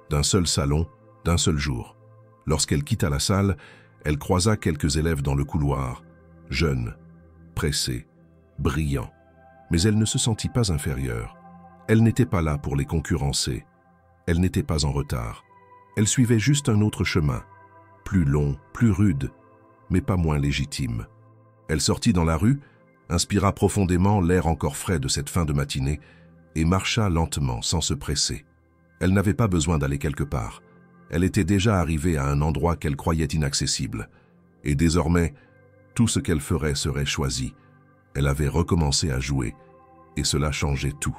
d'un seul salon, d'un seul jour. Lorsqu'elle quitta la salle, elle croisa quelques élèves dans le couloir, jeunes, pressés, brillants. Mais elle ne se sentit pas inférieure. Elle n'était pas là pour les concurrencer. Elle n'était pas en retard. Elle suivait juste un autre chemin, plus long, plus rude, mais pas moins légitime. Elle sortit dans la rue, inspira profondément l'air encore frais de cette fin de matinée et marcha lentement, sans se presser. Elle n'avait pas besoin d'aller quelque part. Elle était déjà arrivée à un endroit qu'elle croyait inaccessible. Et désormais, tout ce qu'elle ferait serait choisi. Elle avait recommencé à jouer, et cela changeait tout.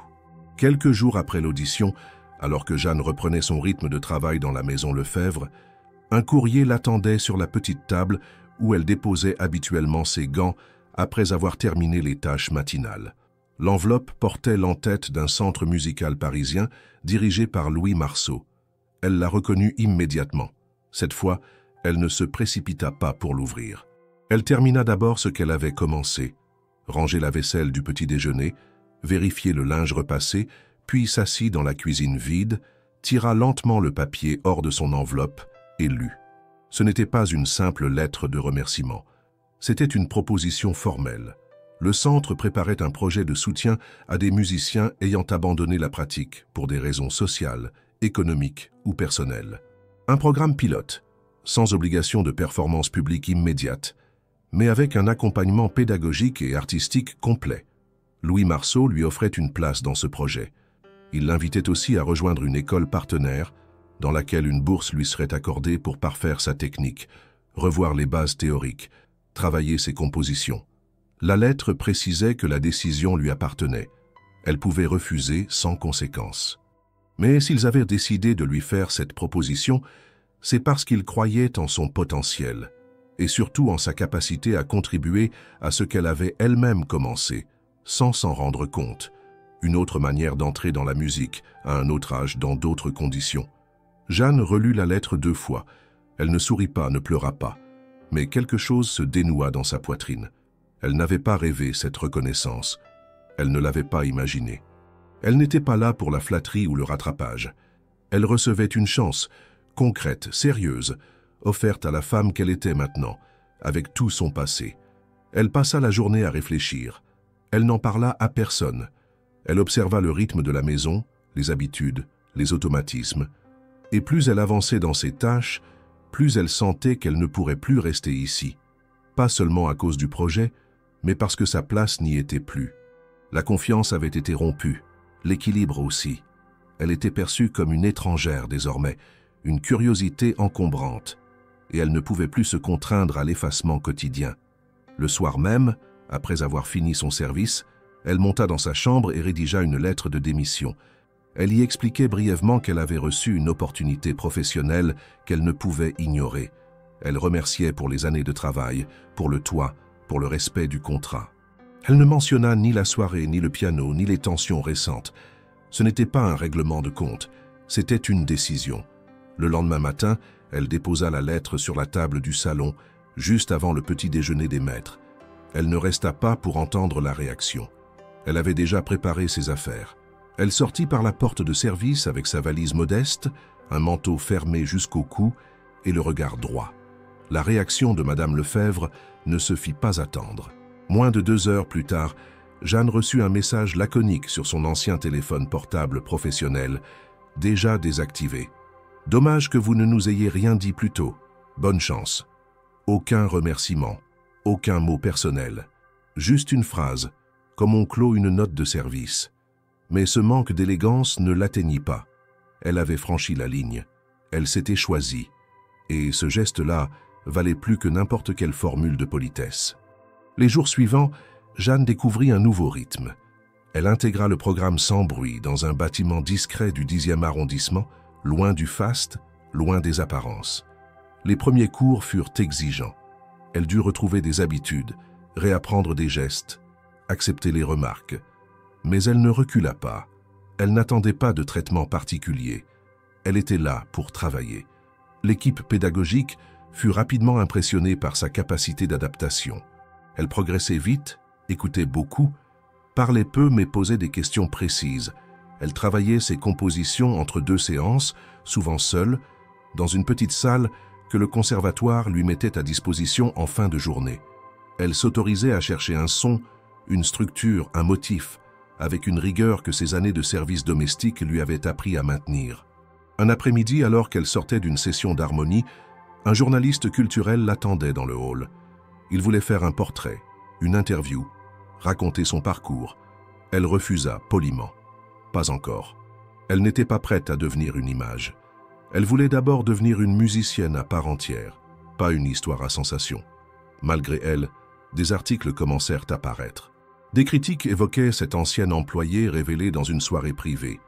Quelques jours après l'audition, alors que Jeanne reprenait son rythme de travail dans la maison Lefebvre, un courrier l'attendait sur la petite table où elle déposait habituellement ses gants après avoir terminé les tâches matinales. L'enveloppe portait l'entête d'un centre musical parisien dirigé par Louis Marceau. Elle la reconnut immédiatement. Cette fois, elle ne se précipita pas pour l'ouvrir. Elle termina d'abord ce qu'elle avait commencé, ranger la vaisselle du petit déjeuner, vérifier le linge repassé, puis s'assit dans la cuisine vide, tira lentement le papier hors de son enveloppe et lut. Ce n'était pas une simple lettre de remerciement. C'était une proposition formelle. Le centre préparait un projet de soutien à des musiciens ayant abandonné la pratique pour des raisons sociales, économiques ou personnelles. Un programme pilote, sans obligation de performance publique immédiate, mais avec un accompagnement pédagogique et artistique complet. Louis Marceau lui offrait une place dans ce projet. Il l'invitait aussi à rejoindre une école partenaire dans laquelle une bourse lui serait accordée pour parfaire sa technique, revoir les bases théoriques, travailler ses compositions. La lettre précisait que la décision lui appartenait. Elle pouvait refuser sans conséquence. Mais s'ils avaient décidé de lui faire cette proposition, c'est parce qu'ils croyaient en son potentiel, et surtout en sa capacité à contribuer à ce qu'elle avait elle-même commencé, sans s'en rendre compte. Une autre manière d'entrer dans la musique, à un autre âge, dans d'autres conditions. Jeanne relut la lettre 2 fois. Elle ne sourit pas, ne pleura pas. Mais quelque chose se dénoua dans sa poitrine. Elle n'avait pas rêvé cette reconnaissance. Elle ne l'avait pas imaginée. Elle n'était pas là pour la flatterie ou le rattrapage. Elle recevait une chance, concrète, sérieuse, offerte à la femme qu'elle était maintenant, avec tout son passé. Elle passa la journée à réfléchir. Elle n'en parla à personne. Elle observa le rythme de la maison, les habitudes, les automatismes. Et plus elle avançait dans ses tâches, plus elle sentait qu'elle ne pourrait plus rester ici. Pas seulement à cause du projet, mais parce que sa place n'y était plus. La confiance avait été rompue, l'équilibre aussi. Elle était perçue comme une étrangère désormais, une curiosité encombrante, et elle ne pouvait plus se contraindre à l'effacement quotidien. Le soir même, après avoir fini son service, elle monta dans sa chambre et rédigea une lettre de démission. Elle y expliquait brièvement qu'elle avait reçu une opportunité professionnelle qu'elle ne pouvait ignorer. Elle remerciait pour les années de travail, pour le toit, pour le respect du contrat. Elle ne mentionna ni la soirée, ni le piano, ni les tensions récentes. Ce n'était pas un règlement de compte, c'était une décision. Le lendemain matin, elle déposa la lettre sur la table du salon, juste avant le petit déjeuner des maîtres. Elle ne resta pas pour entendre la réaction. Elle avait déjà préparé ses affaires. Elle sortit par la porte de service avec sa valise modeste, un manteau fermé jusqu'au cou et le regard droit. La réaction de Madame Lefebvre ne se fit pas attendre. Moins de 2 heures plus tard, Jeanne reçut un message laconique sur son ancien téléphone portable professionnel, déjà désactivé. « Dommage que vous ne nous ayez rien dit plus tôt. Bonne chance. » Aucun remerciement, aucun mot personnel. Juste une phrase, comme on clôt une note de service. Mais ce manque d'élégance ne l'atteignit pas. Elle avait franchi la ligne. Elle s'était choisie. Et ce geste-là valait plus que n'importe quelle formule de politesse. Les jours suivants, Jeanne découvrit un nouveau rythme. Elle intégra le programme sans bruit dans un bâtiment discret du 10e arrondissement, loin du faste, loin des apparences. Les premiers cours furent exigeants. Elle dut retrouver des habitudes, réapprendre des gestes, accepter les remarques. Mais elle ne recula pas. Elle n'attendait pas de traitement particulier. Elle était là pour travailler. L'équipe pédagogique fut rapidement impressionnée par sa capacité d'adaptation. Elle progressait vite, écoutait beaucoup, parlait peu mais posait des questions précises. Elle travaillait ses compositions entre 2 séances, souvent seule, dans une petite salle que le conservatoire lui mettait à disposition en fin de journée. Elle s'autorisait à chercher un son, une structure, un motif, avec une rigueur que ses années de service domestique lui avaient appris à maintenir. Un après-midi, alors qu'elle sortait d'une session d'harmonie, un journaliste culturel l'attendait dans le hall. Il voulait faire un portrait, une interview, raconter son parcours. Elle refusa poliment. Pas encore. Elle n'était pas prête à devenir une image. Elle voulait d'abord devenir une musicienne à part entière, pas une histoire à sensation. Malgré elle, des articles commencèrent à paraître. Des critiques évoquaient cette ancienne employée révélée dans une soirée privée.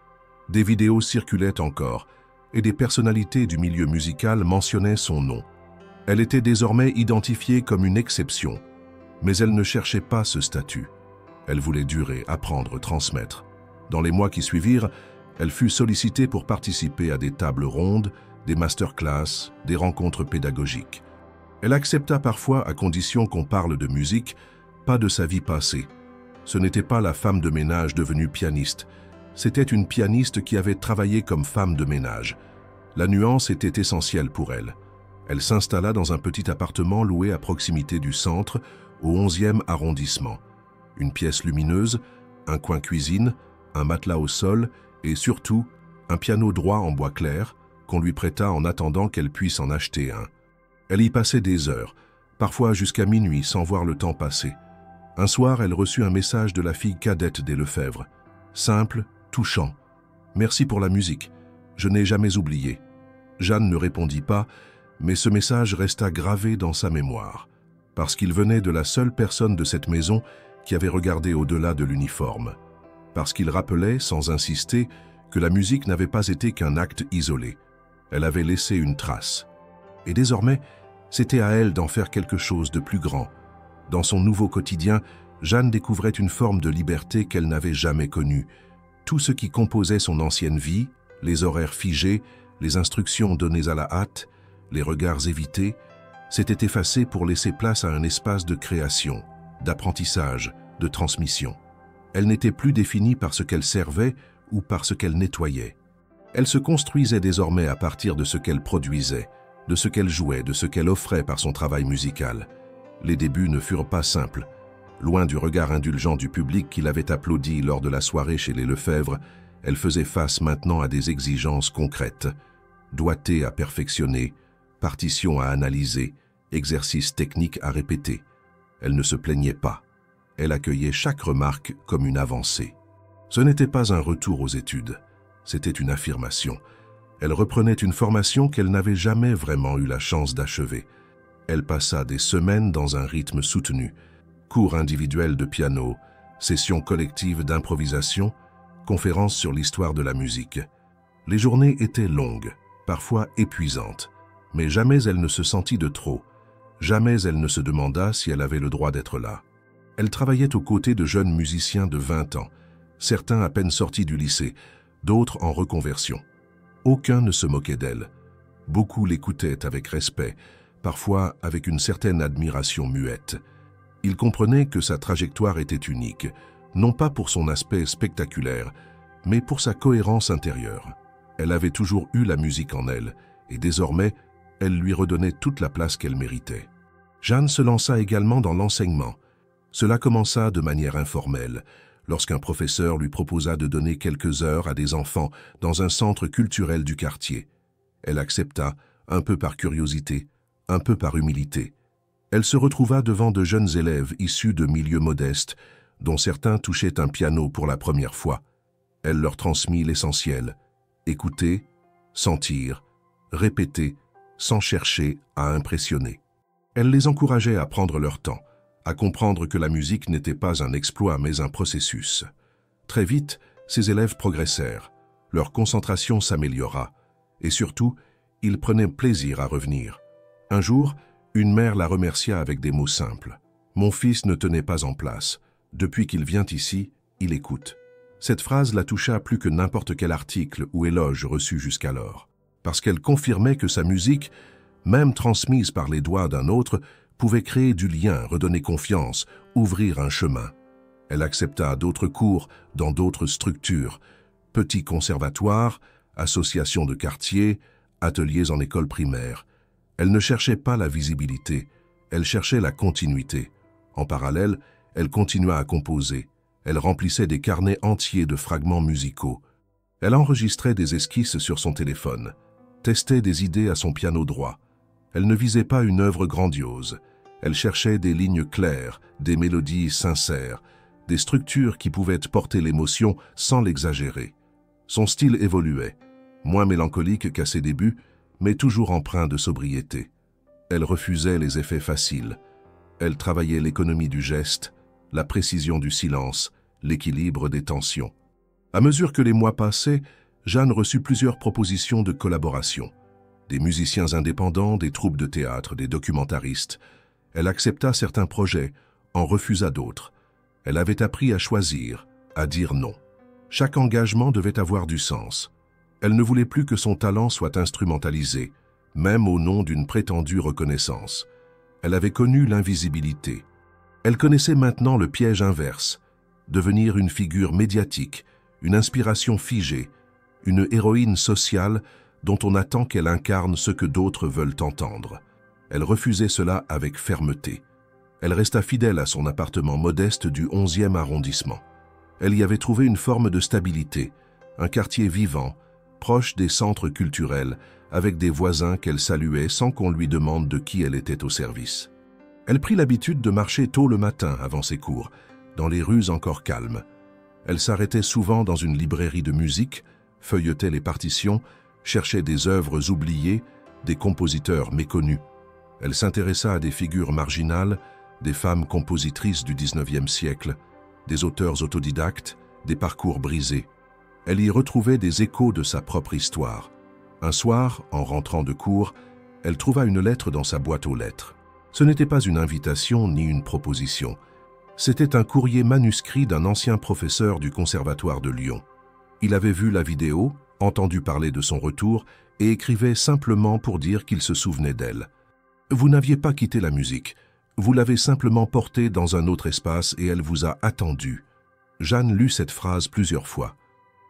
Des vidéos circulaient encore, et des personnalités du milieu musical mentionnaient son nom. Elle était désormais identifiée comme une exception, mais elle ne cherchait pas ce statut. Elle voulait durer, apprendre, transmettre. Dans les mois qui suivirent, elle fut sollicitée pour participer à des tables rondes, des masterclass, des rencontres pédagogiques. Elle accepta parfois à condition qu'on parle de musique, pas de sa vie passée. Ce n'était pas la femme de ménage devenue pianiste, c'était une pianiste qui avait travaillé comme femme de ménage. La nuance était essentielle pour elle. Elle s'installa dans un petit appartement loué à proximité du centre, au 11e arrondissement. Une pièce lumineuse, un coin cuisine, un matelas au sol et surtout un piano droit en bois clair qu'on lui prêta en attendant qu'elle puisse en acheter un. Elle y passait des heures, parfois jusqu'à minuit sans voir le temps passer. Un soir, elle reçut un message de la fille cadette des Lefebvre. Simple, touchant. « Merci pour la musique. Je n'ai jamais oublié. » Jeanne ne répondit pas, mais ce message resta gravé dans sa mémoire, parce qu'il venait de la seule personne de cette maison qui avait regardé au-delà de l'uniforme, parce qu'il rappelait, sans insister, que la musique n'avait pas été qu'un acte isolé. Elle avait laissé une trace. Et désormais, c'était à elle d'en faire quelque chose de plus grand. Dans son nouveau quotidien, Jeanne découvrait une forme de liberté qu'elle n'avait jamais connue. Tout ce qui composait son ancienne vie, les horaires figés, les instructions données à la hâte, les regards évités, s'était effacé pour laisser place à un espace de création, d'apprentissage, de transmission. Elle n'était plus définie par ce qu'elle servait ou par ce qu'elle nettoyait. Elle se construisait désormais à partir de ce qu'elle produisait, de ce qu'elle jouait, de ce qu'elle offrait par son travail musical. Les débuts ne furent pas simples. Loin du regard indulgent du public qui l'avait applaudi lors de la soirée chez les Lefebvre, elle faisait face maintenant à des exigences concrètes. Doigté à perfectionner, partition à analyser, exercices techniques à répéter. Elle ne se plaignait pas. Elle accueillait chaque remarque comme une avancée. Ce n'était pas un retour aux études, c'était une affirmation. Elle reprenait une formation qu'elle n'avait jamais vraiment eu la chance d'achever. Elle passa des semaines dans un rythme soutenu, cours individuels de piano, sessions collectives d'improvisation, conférences sur l'histoire de la musique. Les journées étaient longues, parfois épuisantes, mais jamais elle ne se sentit de trop. Jamais elle ne se demanda si elle avait le droit d'être là. Elle travaillait aux côtés de jeunes musiciens de 20 ans, certains à peine sortis du lycée, d'autres en reconversion. Aucun ne se moquait d'elle. Beaucoup l'écoutaient avec respect, parfois avec une certaine admiration muette. Ils comprenaient que sa trajectoire était unique, non pas pour son aspect spectaculaire, mais pour sa cohérence intérieure. Elle avait toujours eu la musique en elle, et désormais, elle lui redonnait toute la place qu'elle méritait. Jeanne se lança également dans l'enseignement. Cela commença de manière informelle, lorsqu'un professeur lui proposa de donner quelques heures à des enfants dans un centre culturel du quartier. Elle accepta, un peu par curiosité, un peu par humilité. Elle se retrouva devant de jeunes élèves issus de milieux modestes, dont certains touchaient un piano pour la première fois. Elle leur transmit l'essentiel: écouter, sentir, répéter, sans chercher à impressionner. Elle les encourageait à prendre leur temps, à comprendre que la musique n'était pas un exploit mais un processus. Très vite, ses élèves progressèrent, leur concentration s'améliora, et surtout, ils prenaient plaisir à revenir. Un jour, une mère la remercia avec des mots simples. « Mon fils ne tenait pas en place. Depuis qu'il vient ici, il écoute. » Cette phrase la toucha plus que n'importe quel article ou éloge reçu jusqu'alors, parce qu'elle confirmait que sa musique, même transmise par les doigts d'un autre, pouvait créer du lien, redonner confiance, ouvrir un chemin. Elle accepta d'autres cours dans d'autres structures, petits conservatoires, associations de quartier, ateliers en école primaire. Elle ne cherchait pas la visibilité, elle cherchait la continuité. En parallèle, elle continua à composer. Elle remplissait des carnets entiers de fragments musicaux. Elle enregistrait des esquisses sur son téléphone, testait des idées à son piano droit. Elle ne visait pas une œuvre grandiose. Elle cherchait des lignes claires, des mélodies sincères, des structures qui pouvaient porter l'émotion sans l'exagérer. Son style évoluait, moins mélancolique qu'à ses débuts, mais toujours empreint de sobriété. Elle refusait les effets faciles. Elle travaillait l'économie du geste, la précision du silence, l'équilibre des tensions. À mesure que les mois passaient, Jeanne reçut plusieurs propositions de collaboration. Des musiciens indépendants, des troupes de théâtre, des documentaristes. Elle accepta certains projets, en refusa d'autres. Elle avait appris à choisir, à dire non. Chaque engagement devait avoir du sens. Elle ne voulait plus que son talent soit instrumentalisé, même au nom d'une prétendue reconnaissance. Elle avait connu l'invisibilité. Elle connaissait maintenant le piège inverse, devenir une figure médiatique, une inspiration figée, une héroïne sociale dont on attend qu'elle incarne ce que d'autres veulent entendre. Elle refusait cela avec fermeté. Elle resta fidèle à son appartement modeste du 11e arrondissement. Elle y avait trouvé une forme de stabilité, un quartier vivant, proche des centres culturels, avec des voisins qu'elle saluait sans qu'on lui demande de qui elle était au service. Elle prit l'habitude de marcher tôt le matin avant ses cours, dans les rues encore calmes. Elle s'arrêtait souvent dans une librairie de musique, feuilletait les partitions, cherchait des œuvres oubliées, des compositeurs méconnus. Elle s'intéressa à des figures marginales, des femmes compositrices du 19e siècle, des auteurs autodidactes, des parcours brisés. Elle y retrouvait des échos de sa propre histoire. Un soir, en rentrant de cours, elle trouva une lettre dans sa boîte aux lettres. Ce n'était pas une invitation ni une proposition. C'était un courrier manuscrit d'un ancien professeur du Conservatoire de Lyon. Il avait vu la vidéo, entendu parler de son retour et écrivait simplement pour dire qu'il se souvenait d'elle. Vous n'aviez pas quitté la musique. Vous l'avez simplement portée dans un autre espace et elle vous a attendu. Jeanne lut cette phrase plusieurs fois.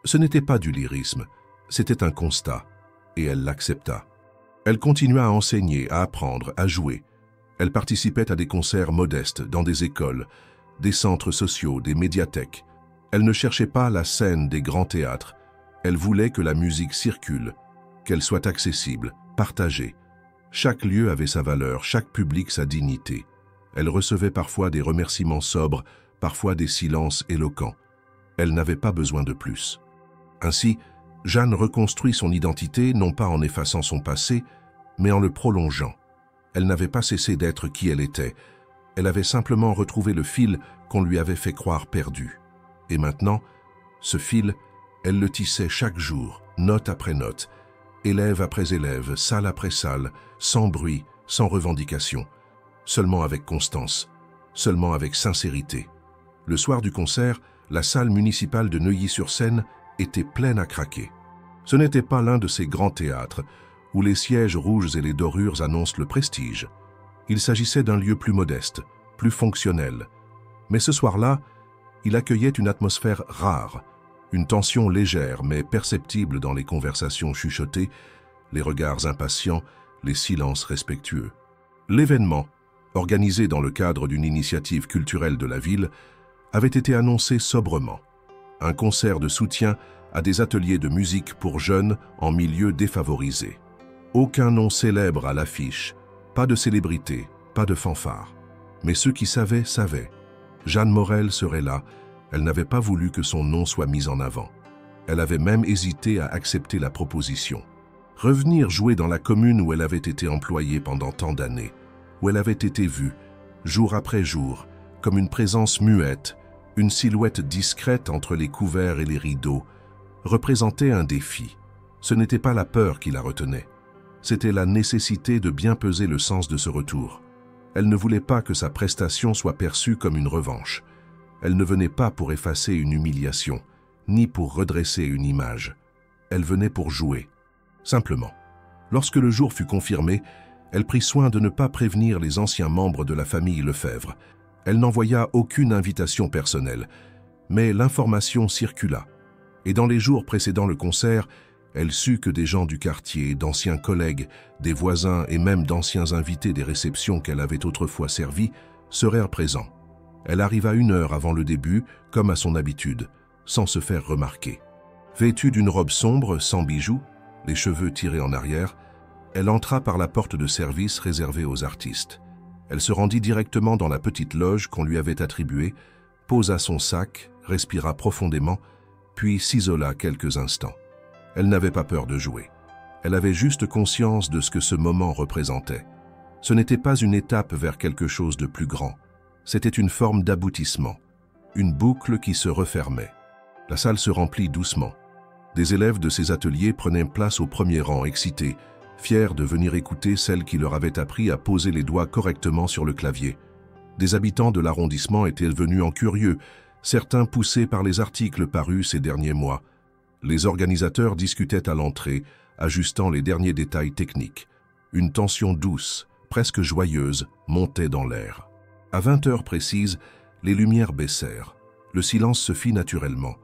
Ce n'était pas du lyrisme, c'était un constat, et elle l'accepta. Elle continua à enseigner, à apprendre, à jouer. Elle participait à des concerts modestes dans des écoles, des centres sociaux, des médiathèques. Elle ne cherchait pas la scène des grands théâtres. Elle voulait que la musique circule, qu'elle soit accessible, partagée. Chaque lieu avait sa valeur, chaque public sa dignité. Elle recevait parfois des remerciements sobres, parfois des silences éloquents. Elle n'avait pas besoin de plus. Ainsi, Jeanne reconstruit son identité non pas en effaçant son passé, mais en le prolongeant. Elle n'avait pas cessé d'être qui elle était. Elle avait simplement retrouvé le fil qu'on lui avait fait croire perdu. Et maintenant, ce fil, elle le tissait chaque jour, note après note, élève après élève, salle après salle, sans bruit, sans revendication, seulement avec constance, seulement avec sincérité. Le soir du concert, la salle municipale de Neuilly-sur-Seine était pleine à craquer. Ce n'était pas l'un de ces grands théâtres où les sièges rouges et les dorures annoncent le prestige. Il s'agissait d'un lieu plus modeste, plus fonctionnel. Mais ce soir-là, il accueillait une atmosphère rare, une tension légère mais perceptible dans les conversations chuchotées, les regards impatients, les silences respectueux. L'événement, organisé dans le cadre d'une initiative culturelle de la ville, avait été annoncé sobrement. Un concert de soutien à des ateliers de musique pour jeunes en milieu défavorisé. Aucun nom célèbre à l'affiche, pas de célébrité, pas de fanfare. Mais ceux qui savaient, savaient. Jeanne Morel serait là, elle n'avait pas voulu que son nom soit mis en avant. Elle avait même hésité à accepter la proposition. Revenir jouer dans la commune où elle avait été employée pendant tant d'années, où elle avait été vue, jour après jour, comme une présence muette, une silhouette discrète entre les couverts et les rideaux, représentait un défi. Ce n'était pas la peur qui la retenait. C'était la nécessité de bien peser le sens de ce retour. Elle ne voulait pas que sa prestation soit perçue comme une revanche. Elle ne venait pas pour effacer une humiliation, ni pour redresser une image. Elle venait pour jouer, simplement. Lorsque le jour fut confirmé, Elle prit soin de ne pas prévenir les anciens membres de la famille Lefebvre. Elle n'envoya aucune invitation personnelle, mais l'information circula. Et dans les jours précédant le concert, elle sut que des gens du quartier, d'anciens collègues, des voisins et même d'anciens invités des réceptions qu'elle avait autrefois servies seraient présents. Elle arriva 1 heure avant le début, comme à son habitude, sans se faire remarquer. Vêtue d'une robe sombre, sans bijoux, les cheveux tirés en arrière, elle entra par la porte de service réservée aux artistes. Elle se rendit directement dans la petite loge qu'on lui avait attribuée, posa son sac, respira profondément, puis s'isola quelques instants. Elle n'avait pas peur de jouer. Elle avait juste conscience de ce que ce moment représentait. Ce n'était pas une étape vers quelque chose de plus grand. C'était une forme d'aboutissement, une boucle qui se refermait. La salle se remplit doucement. Des élèves de ces ateliers prenaient place au premier rang, excités, fiers de venir écouter celle qui leur avait appris à poser les doigts correctement sur le clavier. Des habitants de l'arrondissement étaient venus en curieux, certains poussés par les articles parus ces derniers mois. Les organisateurs discutaient à l'entrée, ajustant les derniers détails techniques. Une tension douce, presque joyeuse, montait dans l'air. À 20 heures précises, les lumières baissèrent. Le silence se fit naturellement.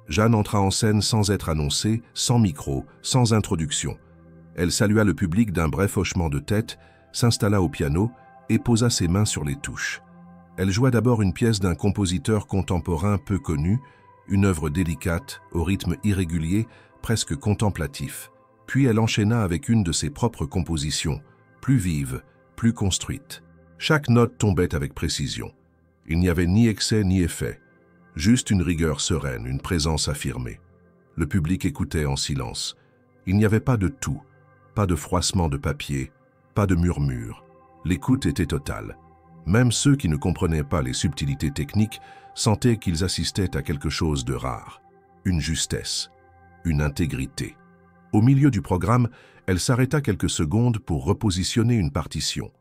Jeanne entra en scène sans être annoncée, sans micro, sans introduction. Elle salua le public d'un bref hochement de tête, s'installa au piano et posa ses mains sur les touches. Elle joua d'abord une pièce d'un compositeur contemporain peu connu, une œuvre délicate, au rythme irrégulier, presque contemplatif. Puis elle enchaîna avec une de ses propres compositions, plus vive, plus construite. Chaque note tombait avec précision. Il n'y avait ni excès ni effet, juste une rigueur sereine, une présence affirmée. Le public écoutait en silence. Il n'y avait pas de tout, pas de froissement de papier, pas de murmure. L'écoute était totale. Même ceux qui ne comprenaient pas les subtilités techniques sentaient qu'ils assistaient à quelque chose de rare. Une justesse, une intégrité. Au milieu du programme, elle s'arrêta quelques secondes pour repositionner une partition.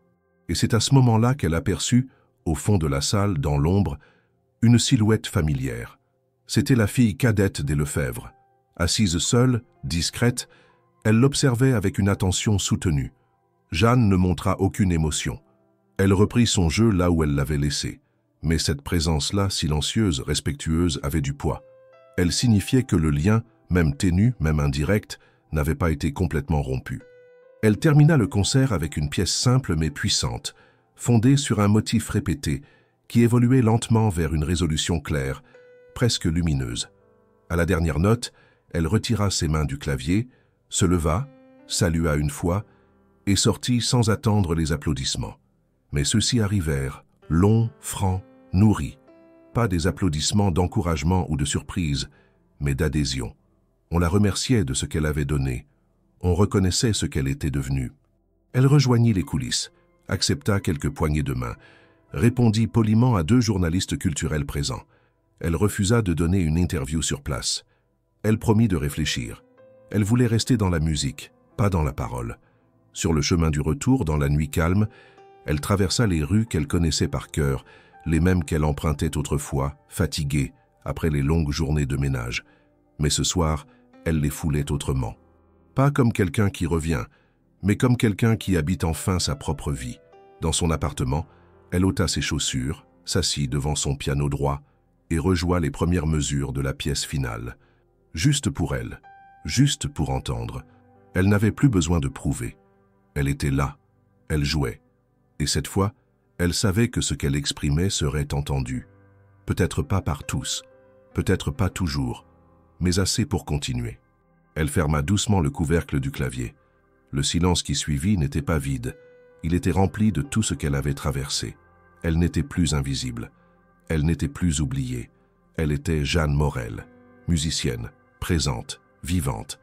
Et c'est à ce moment-là qu'elle aperçut, au fond de la salle, dans l'ombre, une silhouette familière. C'était la fille cadette des Lefebvre. Assise seule, discrète, elle l'observait avec une attention soutenue. Jeanne ne montra aucune émotion. Elle reprit son jeu là où elle l'avait laissé. Mais cette présence-là, silencieuse, respectueuse, avait du poids. Elle signifiait que le lien, même ténu, même indirect, n'avait pas été complètement rompu. Elle termina le concert avec une pièce simple mais puissante, fondée sur un motif répété, qui évoluait lentement vers une résolution claire, presque lumineuse. À la dernière note, elle retira ses mains du clavier, se leva, salua une fois, et sortit sans attendre les applaudissements. Mais ceux-ci arrivèrent, longs, francs, nourris. Pas des applaudissements d'encouragement ou de surprise, mais d'adhésion. On la remerciait de ce qu'elle avait donné. On reconnaissait ce qu'elle était devenue. Elle rejoignit les coulisses, accepta quelques poignées de main, répondit poliment à 2 journalistes culturels présents. Elle refusa de donner une interview sur place. Elle promit de réfléchir. Elle voulait rester dans la musique, pas dans la parole. Sur le chemin du retour, dans la nuit calme, elle traversa les rues qu'elle connaissait par cœur, les mêmes qu'elle empruntait autrefois, fatiguée, après les longues journées de ménage. Mais ce soir, elle les foulait autrement. Pas comme quelqu'un qui revient, mais comme quelqu'un qui habite enfin sa propre vie. Dans son appartement, elle ôta ses chaussures, s'assit devant son piano droit et rejoua les premières mesures de la pièce finale. Juste pour elle, juste pour entendre. Elle n'avait plus besoin de prouver. Elle était là, elle jouait. Et cette fois, elle savait que ce qu'elle exprimait serait entendu. Peut-être pas par tous, peut-être pas toujours, mais assez pour continuer. Elle ferma doucement le couvercle du clavier. Le silence qui suivit n'était pas vide. Il était rempli de tout ce qu'elle avait traversé. Elle n'était plus invisible. Elle n'était plus oubliée. Elle était Jeanne Morel, musicienne, présente, vivante,